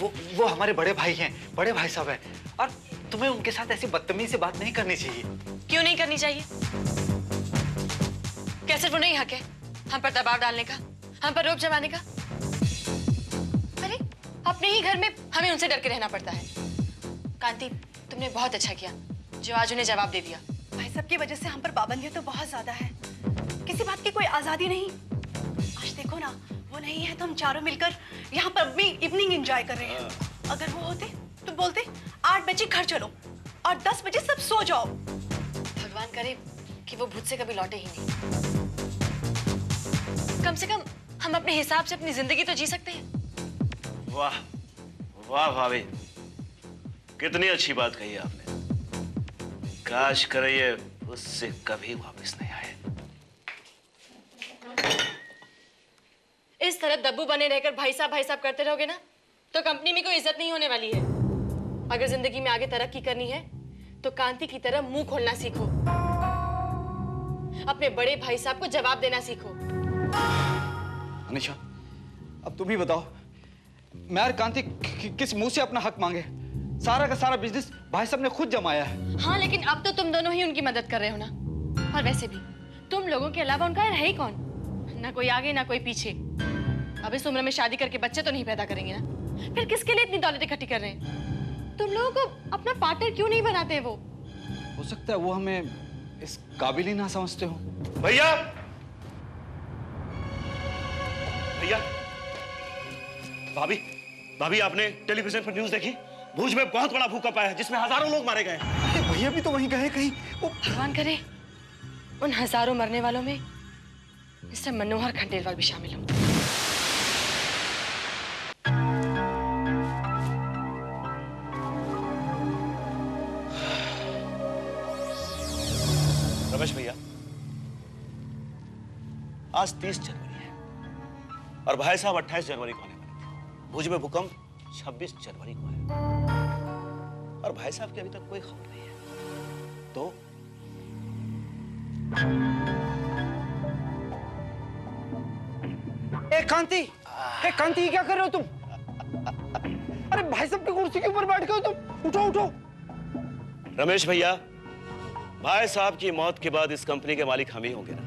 वो हमारे बड़े भाई हैं, बड़े भाई साहब हैं, और तुम्हें उनके साथ ऐसी बदतमीजी से बात नहीं करनी चाहिए। क्यों नहीं करनी चाहिए? क्या सिर्फ उन्हें ही हक है हम पर दबाव डालने का, हम पर रोक जमाने का? अरे अपने ही घर में हमें उनसे डर के रहना पड़ता है। कांति, तुमने बहुत अच्छा किया जो आज उन्हें जवाब दे दिया। भाई साहब की वजह से हम पर पाबंदियां तो बहुत ज्यादा है, किसी बात की कोई आजादी नहीं। आज देखो ना, वो नहीं है तो हम चारों मिलकर यहाँ पर अपनी इवनिंग एंजॉय कर रहे हैं। अगर वो होते तो बोलते 8 बजे घर चलो और 10 बजे सब सो जाओ। भगवान करे कि वो भूत से कभी लौटे ही नहीं। कम से कम हम अपने हिसाब से अपनी जिंदगी तो जी सकते हैं। वाह वाह भाभी, कितनी अच्छी बात कही आपने। काश करे ये उससे कभी वापस नहीं आए। इस तरह दब्बू बने रहकर भाई साहब करते रहोगे ना तो कंपनी में कोई इज्जत नहीं होने वाली है। अगर जिंदगी में आगे तरक्की करनी है तो कांति की तरह मुंह खोलना सीखो, अपने बड़े भाई साहब को जवाब देना सीखो। अनिशा, अब तुम ही बताओ, मैं और कांति किस मुंह से अपना हक मांगे? सारा का सारा बिजनेस भाई साहब ने खुद जमाया है। हाँ, लेकिन अब तो तुम दोनों ही उनकी मदद कर रहे हो ना। और वैसे भी तुम लोगों के अलावा उनका है ही कौन? ना कोई आगे ना कोई पीछे। अब इस उम्र में शादी करके बच्चे तो नहीं पैदा करेंगे ना, फिर किसके लिए इतनी दौलत इकट्ठी कर रहे हैं? तुम लोगों को अपना पार्टनर क्यों नहीं बनाते? वो हो सकता है वो हमें इस काबिल ही ना समझते हो। भैया भैया, भाभी आपने टेलीविजन पर न्यूज देखी? भुज में बहुत बड़ा भूकंप आया है जिसमें हजारों लोग मारे गए। अरे भैया भी तो वहीं गए कहीं। भगवान करे उन हजारों मरने वालों में मिस्टर मनोहर खंडेलवाल भी शामिल हो। रमेश भैया, आज 30 जनवरी है और भाई साहब 28 जनवरी को आने वाले थे। भुज में भूकंप 26 जनवरी को है और भाई साहब की अभी तक कोई खबर नहीं है। तो कांति, क्या कर रहे हो तुम? अरे भाई साहब की कुर्सी के ऊपर बैठ गए हो तुम। उठो। रमेश भैया, भाई साहब की मौत के बाद इस कंपनी के मालिक हम ही होंगे ना।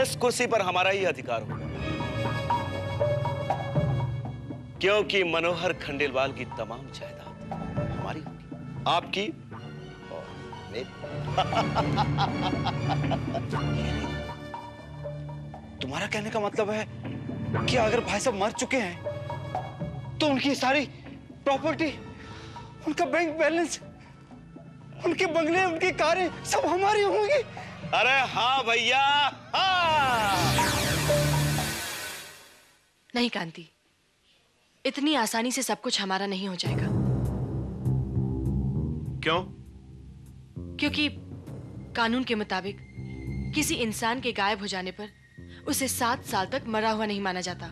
इस कुर्सी पर हमारा ही अधिकार होगा, क्योंकि मनोहर खंडेलवाल की तमाम जायदाद हमारी होगी, आपकी और मेरी। तुम्हारा कहने का मतलब है कि अगर भाई साहब मर चुके हैं तो उनकी सारी प्रॉपर्टी, उनका बैंक बैलेंस, उनके बंगले, उनकी कारें सब हमारी होंगी? अरे हाँ भैया, हाँ। नहीं कांति, इतनी आसानी से सब कुछ हमारा नहीं हो जाएगा। क्यों? क्योंकि कानून के मुताबिक किसी इंसान के गायब हो जाने पर उसे 7 साल तक मरा हुआ नहीं माना जाता।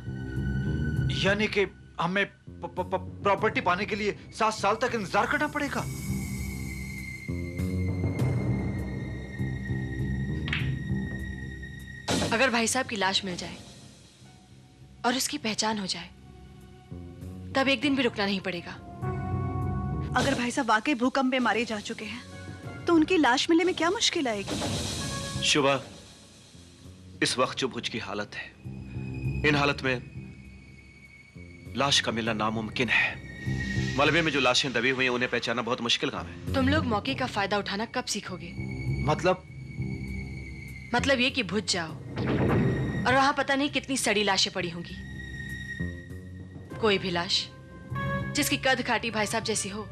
यानी कि हमें प्रॉपर्टी पाने के लिए 7 साल तक इंतजार करना पड़ेगा? अगर भाई साहब की लाश मिल जाए और उसकी पहचान हो जाए तब एक दिन भी रुकना नहीं पड़ेगा। अगर भाई साहब वाकई भूकंप में मारे जा चुके हैं तो उनकी लाश मिलने में क्या मुश्किल आएगी? शुभा, इस वक्त जो भुज की हालत है, इन हालत में लाश का मिलना नामुमकिन है। मलबे में जो लाशें दबी हुई हैं उन्हें पहचानना बहुत मुश्किल काम है। तुम लोग मौके का फायदा उठाना कब सीखोगे? मतलब ये कि भुज जाओ और वहां पता नहीं कितनी सड़ी लाशें पड़ी होंगी। कोई भी लाश जिसकी कद काठी भाई साहब जैसी हो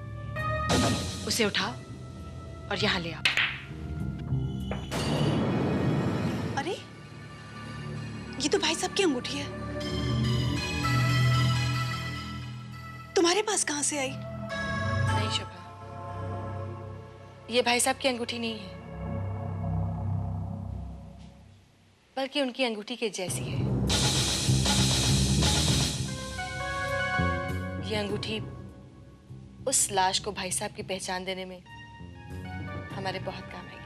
उसे उठाओ और यहां ले आओ। अरे ये तो भाई साहब की अंगूठी है, तुम्हारे पास कहां से आई? ये भाई साहब की अंगूठी नहीं है, बल्कि उनकी अंगूठी के जैसी है। ये अंगूठी उस लाश को भाई साहब की पहचान देने में हमारे बहुत काम आएगी।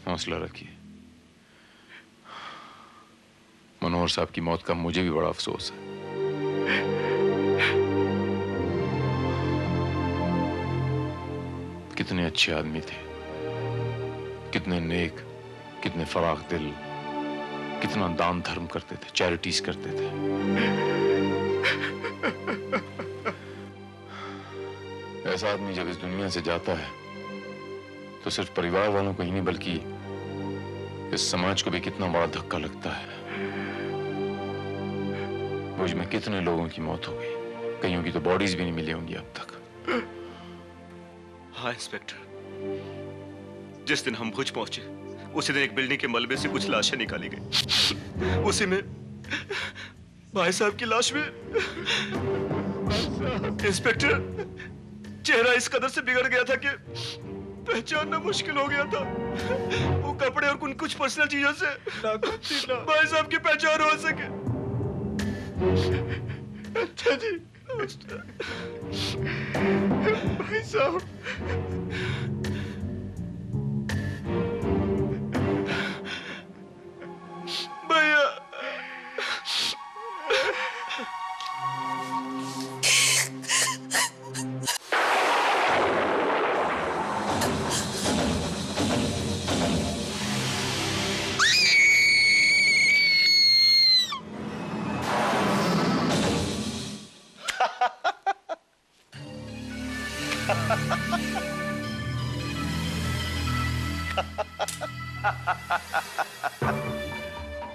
हौसला रखिए। मनोहर साहब की मौत का मुझे भी बड़ा अफसोस है। कितने अच्छे आदमी थे, कितने नेक, कितने फराख दिल, कितना दान धर्म करते थे, चैरिटीज करते थे। ऐसा आदमी जब इस दुनिया से जाता है तो सिर्फ परिवार वालों को ही नहीं बल्कि इस समाज को भी कितना बड़ा धक्का लगता है। भुज में कितने लोगों की मौत हो गई, कईयों की तो बॉडीज भी नहीं मिली होंगी अब तक। हाँ इंस्पेक्टर, जिस दिन हम भुज पहुंचे उसी दिन एक बिल्डिंग के मलबे से कुछ लाशें निकाली गई। उसी में भाई साहब की लाश में इंस्पेक्टर चेहरा इस कदर से बिगड़ गया था कि पहचानना मुश्किल हो गया था। वो कपड़े और कुछ पर्सनल चीजों से भाई साहब की पहचान हो सके। अच्छा जी, भाई साहब भैया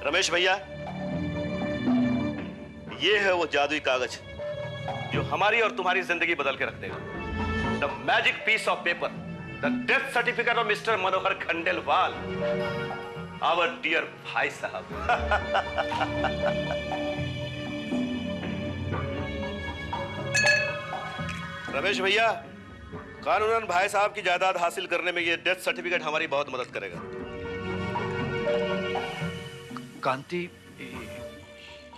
रमेश भैया, ये है वो जादुई कागज जो हमारी और तुम्हारी जिंदगी बदल के रख देगा। The magic piece of paper, the death certificate of mister Manohar Khandelwal, our dear भाई साहब। रमेश भैया, कानूनन भाई साहब की जायदाद हासिल करने में ये डेथ सर्टिफिकेट हमारी बहुत मदद करेगा। कांति,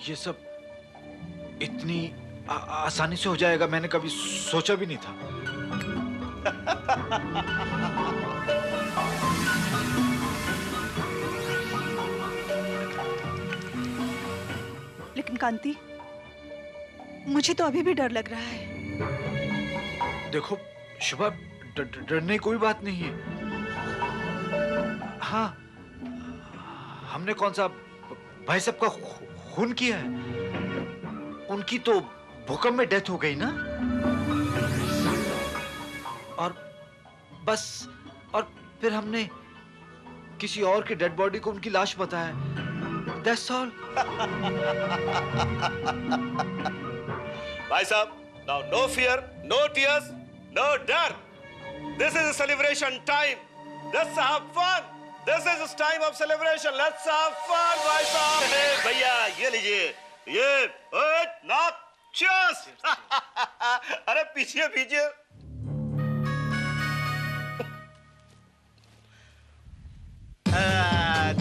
ये सब इतनी आसानी से हो जाएगा मैंने कभी सोचा भी नहीं था। लेकिन कांति, मुझे तो अभी भी डर लग रहा है। देखो शुभा, डरने की कोई बात नहीं है। हाँ, हमने कौन सा भाई साहब का खून किया है? उनकी तो भूकंप में डेथ हो गई ना, और बस, और फिर हमने किसी और की डेड बॉडी को उनकी लाश बताया। That's all. भाई साहब, now no fear, no tears, no डर. This is a celebration time. Let's have fun. This is a time of celebration. Let's have fun, भाई साहब। भैया ये लीजिए, ये नाप चीयर्स। अरे पीछे पीछे।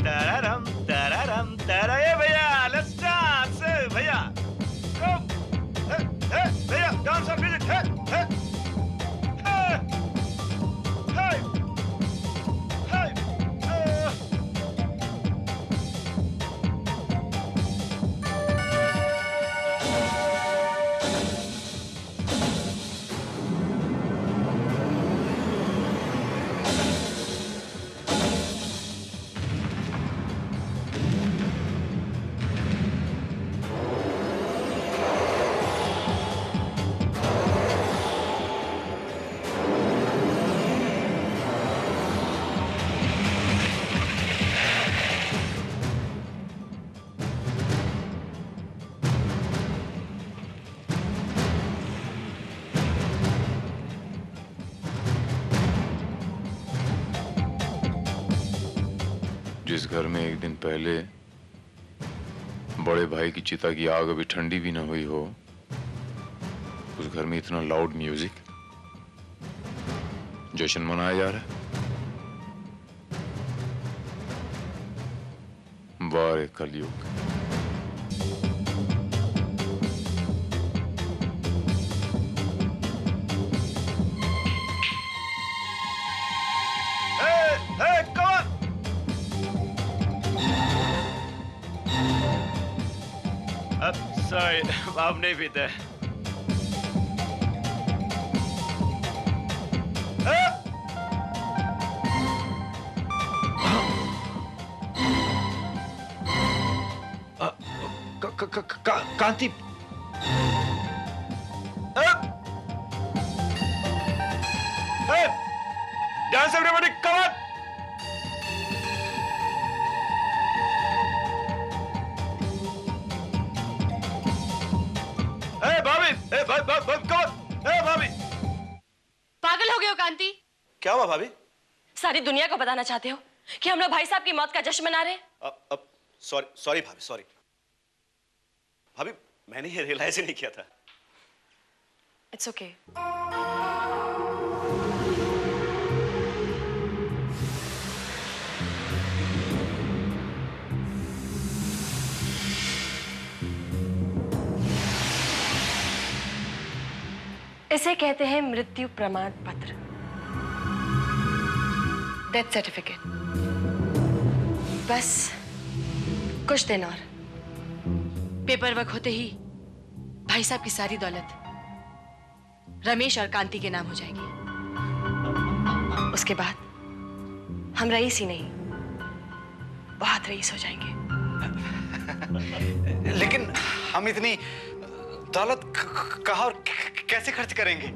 तररम तररम तरर। ए भैया लेट्स डांस भैया। कम भैया डांस और म्यूजिक है। जिस घर में एक दिन पहले बड़े भाई की चिता की आग अभी ठंडी भी ना हुई हो, उस घर में इतना लाउड म्यूजिक, जश्न मनाया जा रहा है। वाह रे कलयुग। Sorry, आप नहीं पीते। कांति। Dance everybody, come on! भाभी। पागल हो गए हो कांति? क्या हुआ भाभी? सारी दुनिया को बताना चाहते हो कि हम लोग भाई साहब की मौत का जश्न मना रहे? अब सॉरी भाभी, सॉरी भाभी, मैंने ये रियलाइज ही नहीं किया था। It's okay. इसे कहते हैं मृत्यु प्रमाण पत्र, डेथ सर्टिफिकेट। बस कुछ दिन और पेपर वर्क होते ही भाई साहब की सारी दौलत रमेश और कांति के नाम हो जाएगी। उसके बाद हम रईस ही नहीं, बहुत रईस हो जाएंगे। लेकिन हम इतनी दौलत कहाँ और कैसे खर्च करेंगे?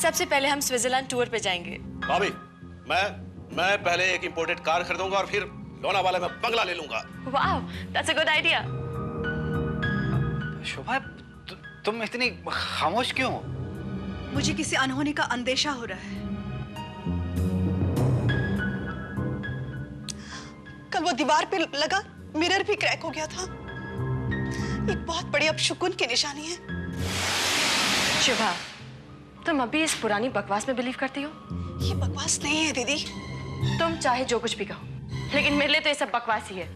सबसे पहले हम स्विट्जरलैंड टूर पे जाएंगे। भाभी, मैं पहले एक इंपोर्टेड कार खरीदूंगा और फिर लोनावाला में बंगला ले लूंगा। वाह, दैट्स अ गुड आइडिया। शोभा, तुम इतनी खामोश क्यों? मुझे किसी अनहोनी का अंदेशा हो रहा है। कल वो दीवार पे लगा मिरर भी क्रैक हो गया था। एक बहुत बड़ी अपशुकुन की निशानी है। शुभा, तुम अभी इस पुरानी बकवास में बिलीव करती हो? ये बकवास नहीं है दीदी। तुम चाहे जो कुछ भी कहो, लेकिन मेरे लिए तो ये सब बकवास ही है।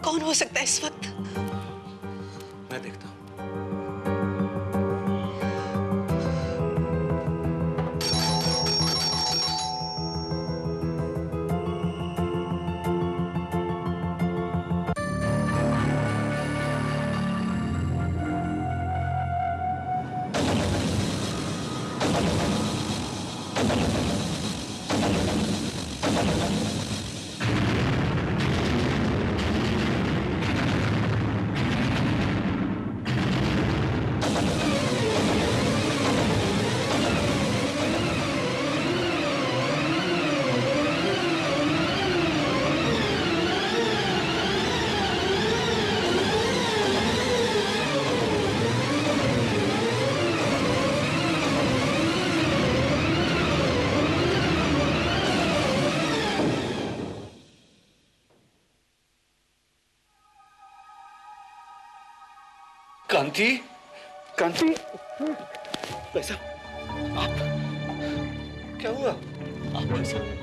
कौन हो सकता है इस वक्त? मैं देखता हूं। कांति, कांति, भाई साहब, आप क्या हुआ? आप भाई साहब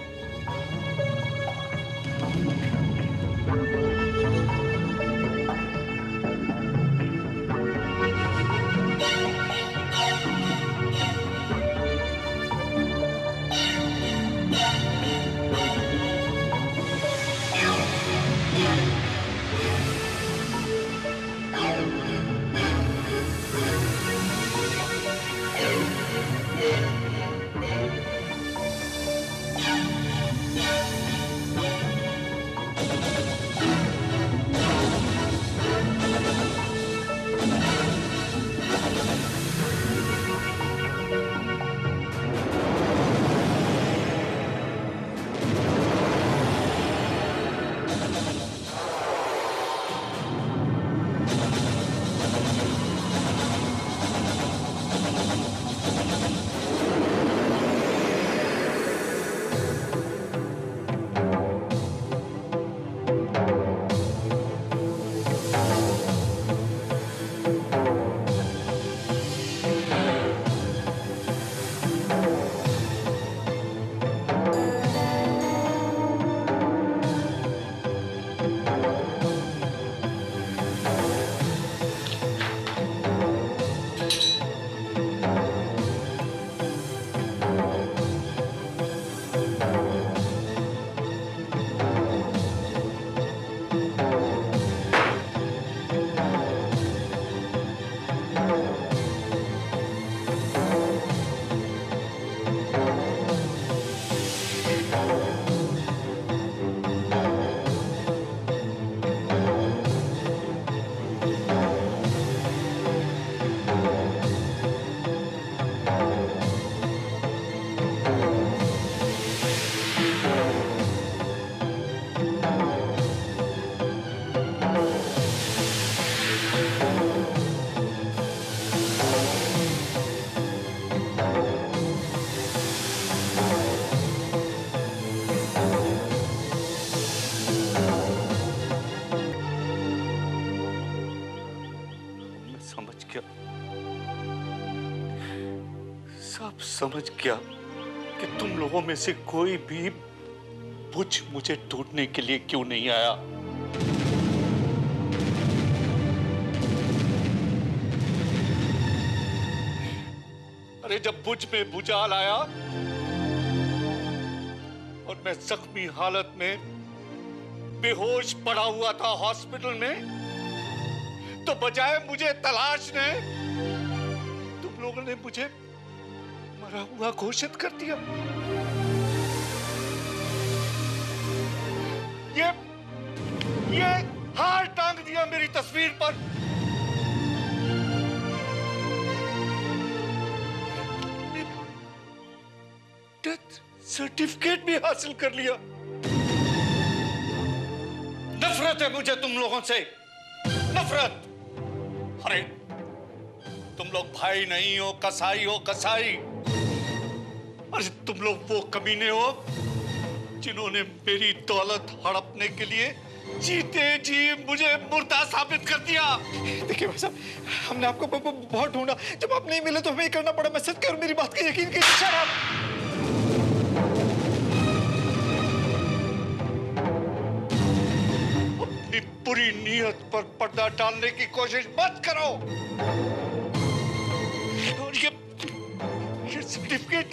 समझ गया कि तुम लोगों में से कोई भी मुझे ढूंढने के लिए क्यों नहीं आया। अरे जब बुझ में भुजाल आया और मैं जख्मी हालत में बेहोश पड़ा हुआ था हॉस्पिटल में, तो बजाय मुझे तलाशने तुम लोगों ने मुझे मरा हुआ घोषित कर दिया। ये हार टांग दिया मेरी तस्वीर पर। डेथ सर्टिफिकेट भी हासिल कर लिया। नफरत है मुझे तुम लोगों से, नफरत। अरे तुम लोग भाई नहीं हो, कसाई हो, कसाई। अरे तुम लोग वो कमीने हो जिन्होंने मेरी दौलत हड़पने के लिए जीते जी मुझे मुर्दा साबित कर दिया। देखिए भाई साहब, हमने आपको बहुत ढूंढा, जब आप नहीं मिले तो हमें करना पड़ा। मैं सच करूं, मेरी बात का यकीन कीजिए। अपनी बुरी नीयत पर पर्दा डालने की कोशिश मत करो। और ये सर्टिफिकेट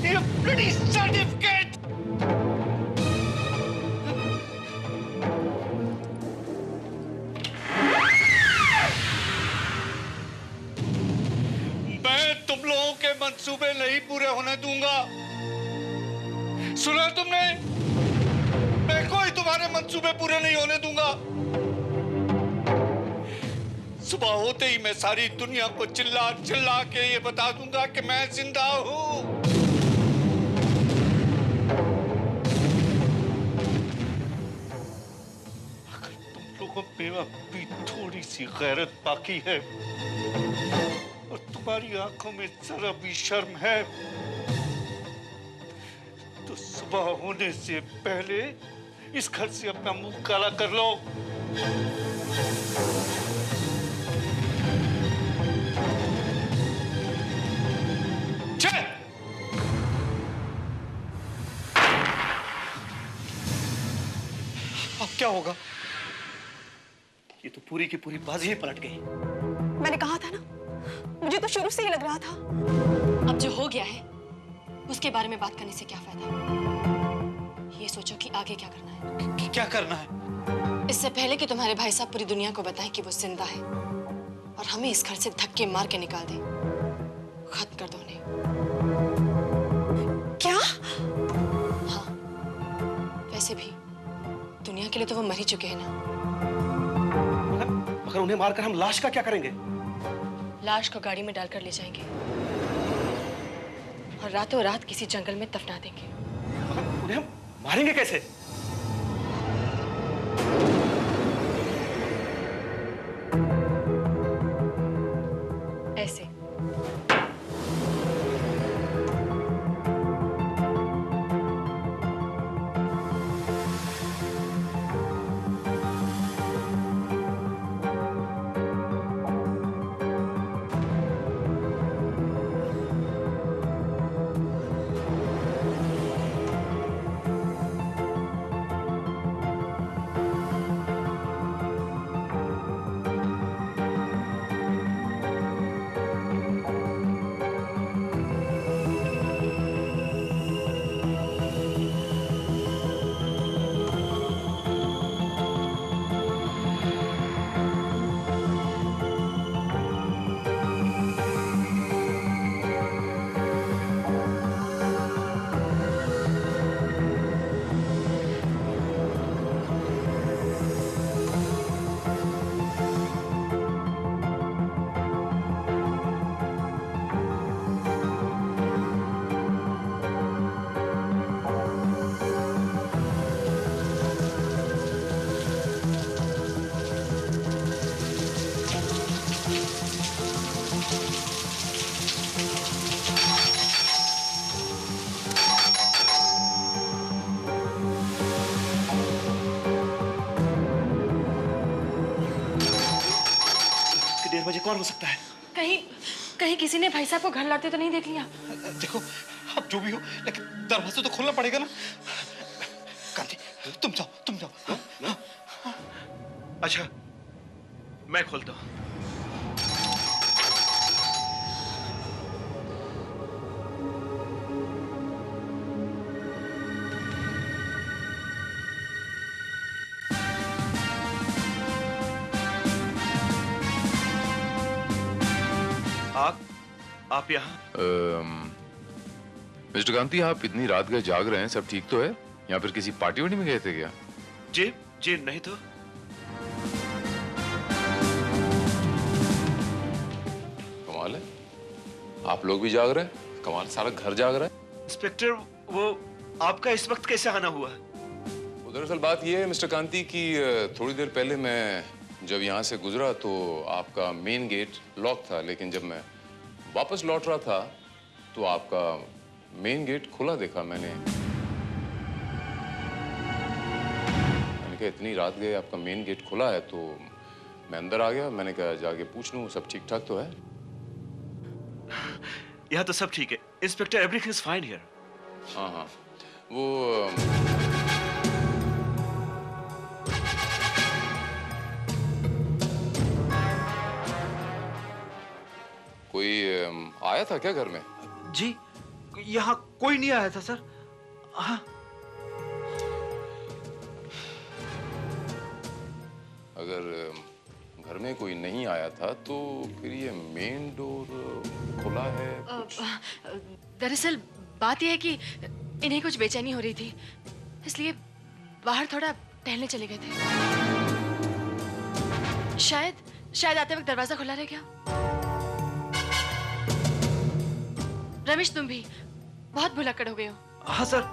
ये ब्लडी सर्टिफिकेट मैं तुम लोगों के मंसूबे नहीं पूरे होने दूंगा। सुना तुमने? मैं कोई तुम्हारे मंसूबे पूरे नहीं होने दूंगा। सुबह होते ही मैं सारी दुनिया को चिल्ला चिल्ला के ये बता दूंगा कि मैं जिंदा हूं। अगर तुम लोगों में भी थोड़ी सी गैरत बाकी है और तुम्हारी आंखों में जरा भी शर्म है, तो सुबह होने से पहले इस घर से अपना मुंह काला कर लो। चल। अब क्या होगा? ये तो पूरी की पूरी बाजी ही पलट गई। मैंने कहा था ना, मुझे तो शुरू से ही लग रहा था। अब जो हो गया है उसके बारे में बात करने से क्या फायदा? ये सोचो कि आगे क्या करना है। क्या करना है? इससे पहले कि तुम्हारे भाई साहब पूरी दुनिया को बताएं कि वो जिंदा है और हमें इस घर से धक्के मार के निकाल दें, खत्म कर दो उन्हें। क्या? हाँ, वैसे भी दुनिया के लिए तो वो मर ही चुके हैं ना। मगर उन्हें मारकर हम लाश का क्या करेंगे? लाश को गाड़ी में डालकर ले जाएंगे और रातों रात किसी जंगल में दफना देंगे। मगर उन्हें हम मारेंगे कैसे? ऐसे। बजे कौन हो सकता है? कहीं किसी ने भाई साहब को घर लाते तो नहीं देख लिया? देखो, अब जो भी हो, लेकिन दरवाजा तो खोलना पड़ेगा ना। कांति, तुम जाओ। अच्छा, मैं खोलता हूँ। आप यहाँ? मिस्टर कांति, आप इतनी रात गए जाग रहे हैं, सब ठीक तो है? या फिर किसी पार्टी वार्टी में गए थे क्या? जी नहीं तो। कमाल है, आप लोग भी जाग रहे हैं। कमाल, सारा घर जाग रहा है। इंस्पेक्टर, वो आपका इस वक्त कैसे आना हुआ? दरअसल बात यह है मिस्टर कांति कि थोड़ी देर पहले मैं जब यहाँ से गुजरा तो आपका मेन गेट लॉक था, लेकिन जब मैं वापस लौट रहा था तो आपका मेन गेट खुला देखा मैंने। कहा इतनी रात गए आपका मेन गेट खुला है, तो मैं अंदर आ गया। मैंने कहा जाके पूछ लूं सब ठीक ठाक तो है। यहाँ तो सब ठीक है inspector, everything is fine here. हाँ, वो कोई आया था क्या घर में? जी, यहाँ कोई नहीं आया था सर। हाँ। अगर घर में कोई नहीं आया था तो फिर ये मेन डोर खुला है? दरअसल बात यह है कि इन्हें कुछ बेचैनी हो रही थी, इसलिए बाहर थोड़ा टहलने चले गए थे। शायद आते वक्त दरवाजा खुला रह गया। रमेश, तुम भी बहुत भुलक्कड़ हो गए हो। हाँ सर,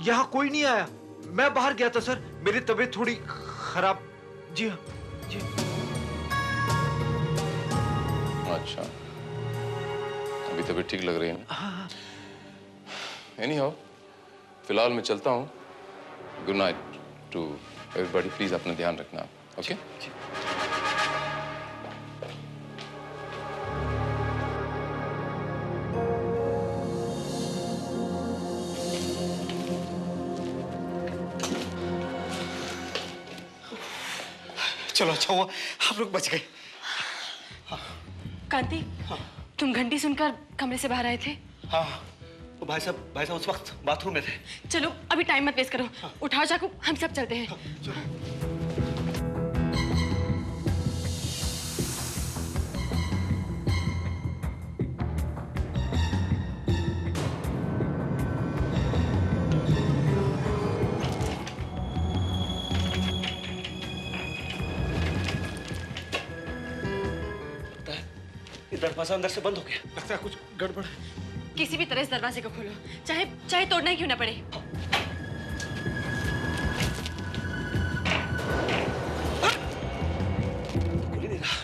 यहाँ कोई नहीं आया। मैं बाहर गया था सर, मेरी तबीयत थोड़ी खराब। जी हाँ, जी। अच्छा, अभी तबीयत ठीक लग रही है ना? हाँ। एनीहाउ, फिलहाल मैं चलता हूँ। Good night. To everybody, please अपना ध्यान रखना, ओके? चलो अच्छा हुआ आप लोग बच गए। कांति, तुम घंटी सुनकर कमरे से बाहर आए थे? हाँ, तो भाई साहब उस वक्त बाथरूम में थे। चलो अभी टाइम मत वेस्ट करो, उठाओ चाकू, हम सब चलते हैं। दरवाजा अंदर से बंद हो गया, लगता है कुछ गड़बड़ है। किसी भी तरह इस दरवाजे को खोलो, चाहे तोड़ना ही क्यों ना पड़े। खुल ही नहीं रहा।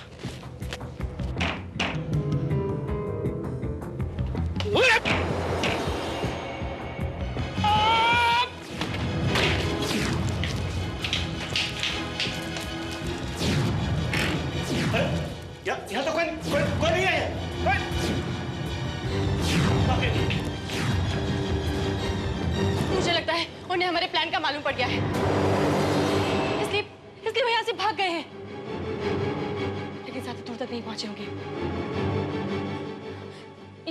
यहाँ तो कोई नहीं है। मुझे लगता है उन्हें हमारे प्लान का मालूम पड़ गया है, इसलिए वो यहाँ से भाग गए हैं, लेकिन ज्यादा दूर तक नहीं पहुंचे होंगे।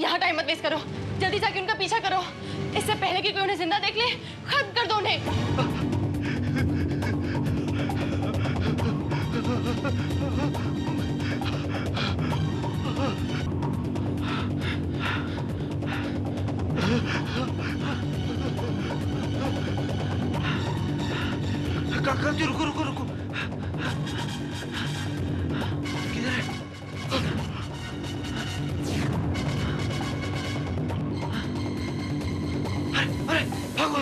यहाँ टाइम मत वेस्ट करो, जल्दी जाके उनका पीछा करो, इससे पहले कि कोई उन्हें जिंदा देख ले। खत्म कर दो उन्हें। कांति रुको। किधर है? अरे भागो।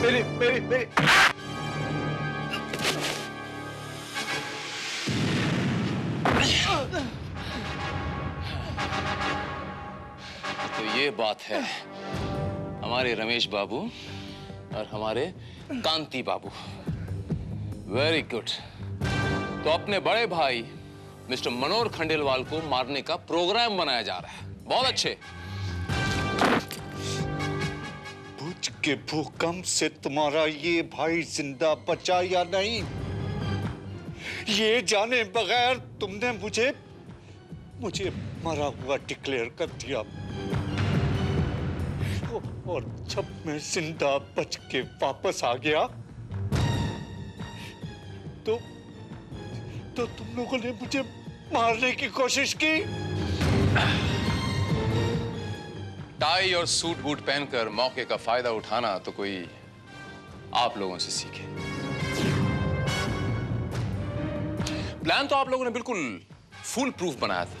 मेरी तो ये बात है हमारे रमेश बाबू और हमारे कांति बाबू। Very good. तो अपने बड़े भाई मिस्टर मनोहर खंडेलवाल को मारने का प्रोग्राम बनाया जा रहा है। बहुत अच्छे। बुझ के भूकंप से तुम्हारा ये भाई जिंदा बचा या नहीं, ये जाने बगैर तुमने मुझे मरा हुआ डिक्लेयर कर दिया। और जब मैं जिंदा बच के वापस आ गया तो तुम लोगों ने मुझे मारने की कोशिश की। टाई और सूट बूट पहनकर मौके का फायदा उठाना तो कोई आप लोगों से सीखे। प्लान तो आप लोगों ने बिल्कुल फुल प्रूफ बनाया था,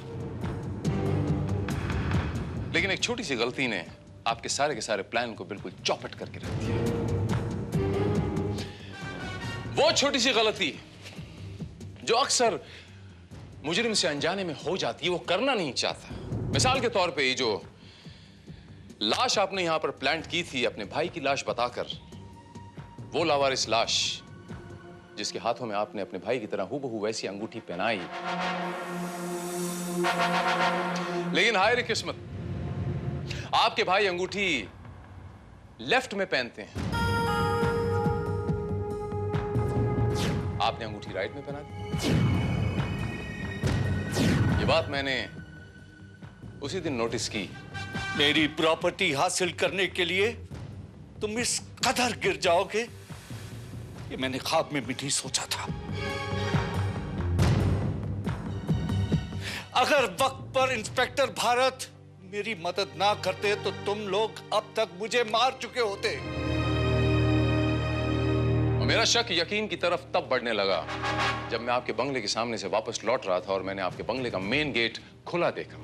लेकिन एक छोटी सी गलती ने आपके सारे के सारे प्लान को बिल्कुल चौपट करके रख दिया। वो छोटी सी गलती जो अक्सर मुजरिम से अनजाने में हो जाती है वो करना नहीं चाहता। मिसाल के तौर पे ये जो लाश आपने यहां पर प्लांट की थी अपने भाई की लाश बताकर, वो लावारिस लाश जिसके हाथों में आपने अपने भाई की तरह हूबहू वैसी अंगूठी पहनाई, लेकिन हाय रे किस्मत, आपके भाई अंगूठी लेफ्ट में पहनते हैं, आपने अंगूठी राइट में पहना दी। ये बात मैंने उसी दिन नोटिस की। मेरी प्रॉपर्टी हासिल करने के लिए तुम इस कदर गिर जाओगे ये मैंने ख्वाब में भी नहीं सोचा था। अगर वक्त पर इंस्पेक्टर भारत मेरी मदद ना करते तो तुम लोग अब तक मुझे मार चुके होते। और मेरा शक यकीन की तरफ तब बढ़ने लगा जब मैं आपके बंगले के सामने से वापस लौट रहा था और मैंने आपके बंगले का मेन गेट खुला देखा।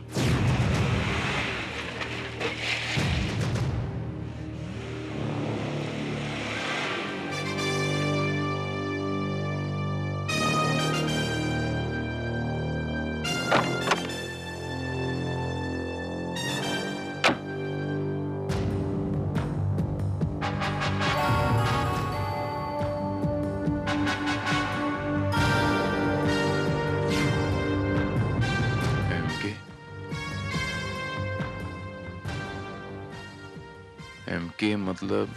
एमके मतलब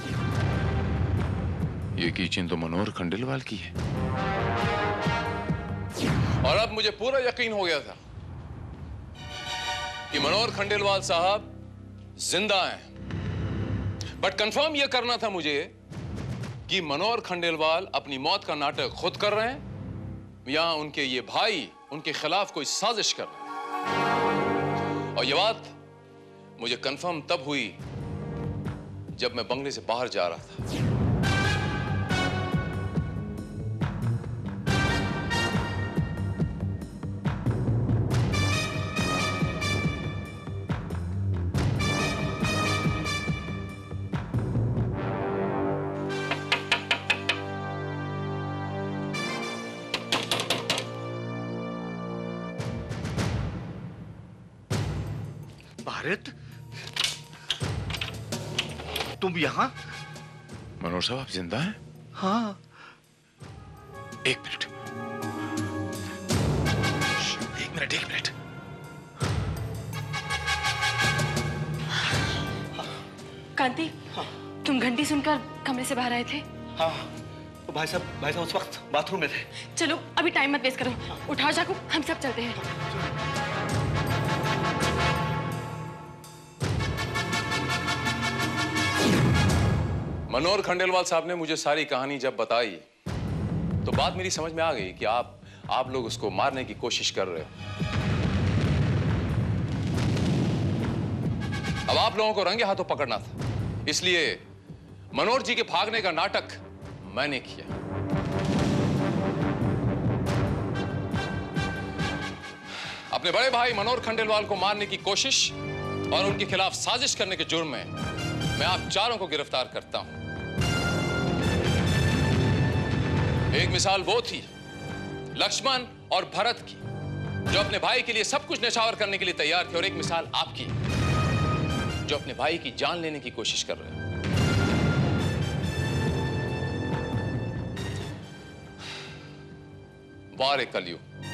ये किचन तो मनोहर खंडेलवाल की है। और अब मुझे पूरा यकीन हो गया था कि मनोहर खंडेलवाल साहब जिंदा हैं। बट कंफर्म यह करना था मुझे कि मनोहर खंडेलवाल अपनी मौत का नाटक खुद कर रहे हैं या उनके ये भाई उनके खिलाफ कोई साजिश कर रहे हैं। और यह बात मुझे कंफर्म तब हुई जब मैं बंगले से बाहर जा रहा था। भारत, तुम यहां? मनोहर साहब आप जिंदा हैं? हाँ। एक मिनट, एक मिनट। कांति, तुम घंटी सुनकर कमरे से बाहर आए थे? हाँ, तो भाई साहब उस वक्त बाथरूम में थे। चलो अभी टाइम मत वेस्ट करो, उठाओ चाकू, हम सब चलते हैं। मनोहर खंडेलवाल साहब ने मुझे सारी कहानी जब बताई तो बात मेरी समझ में आ गई कि आप लोग उसको मारने की कोशिश कर रहे हो। अब आप लोगों को रंगे हाथों पकड़ना था, इसलिए मनोहर जी के भागने का नाटक मैंने किया। अपने बड़े भाई मनोहर खंडेलवाल को मारने की कोशिश और उनके खिलाफ साजिश करने के जुर्म में मैं आप चारों को गिरफ्तार करता हूं। एक मिसाल वो थी लक्ष्मण और भरत की, जो अपने भाई के लिए सब कुछ न्यौछावर करने के लिए तैयार थे, और एक मिसाल आपकी, जो अपने भाई की जान लेने की कोशिश कर रहे हैं। वारे कलयुग,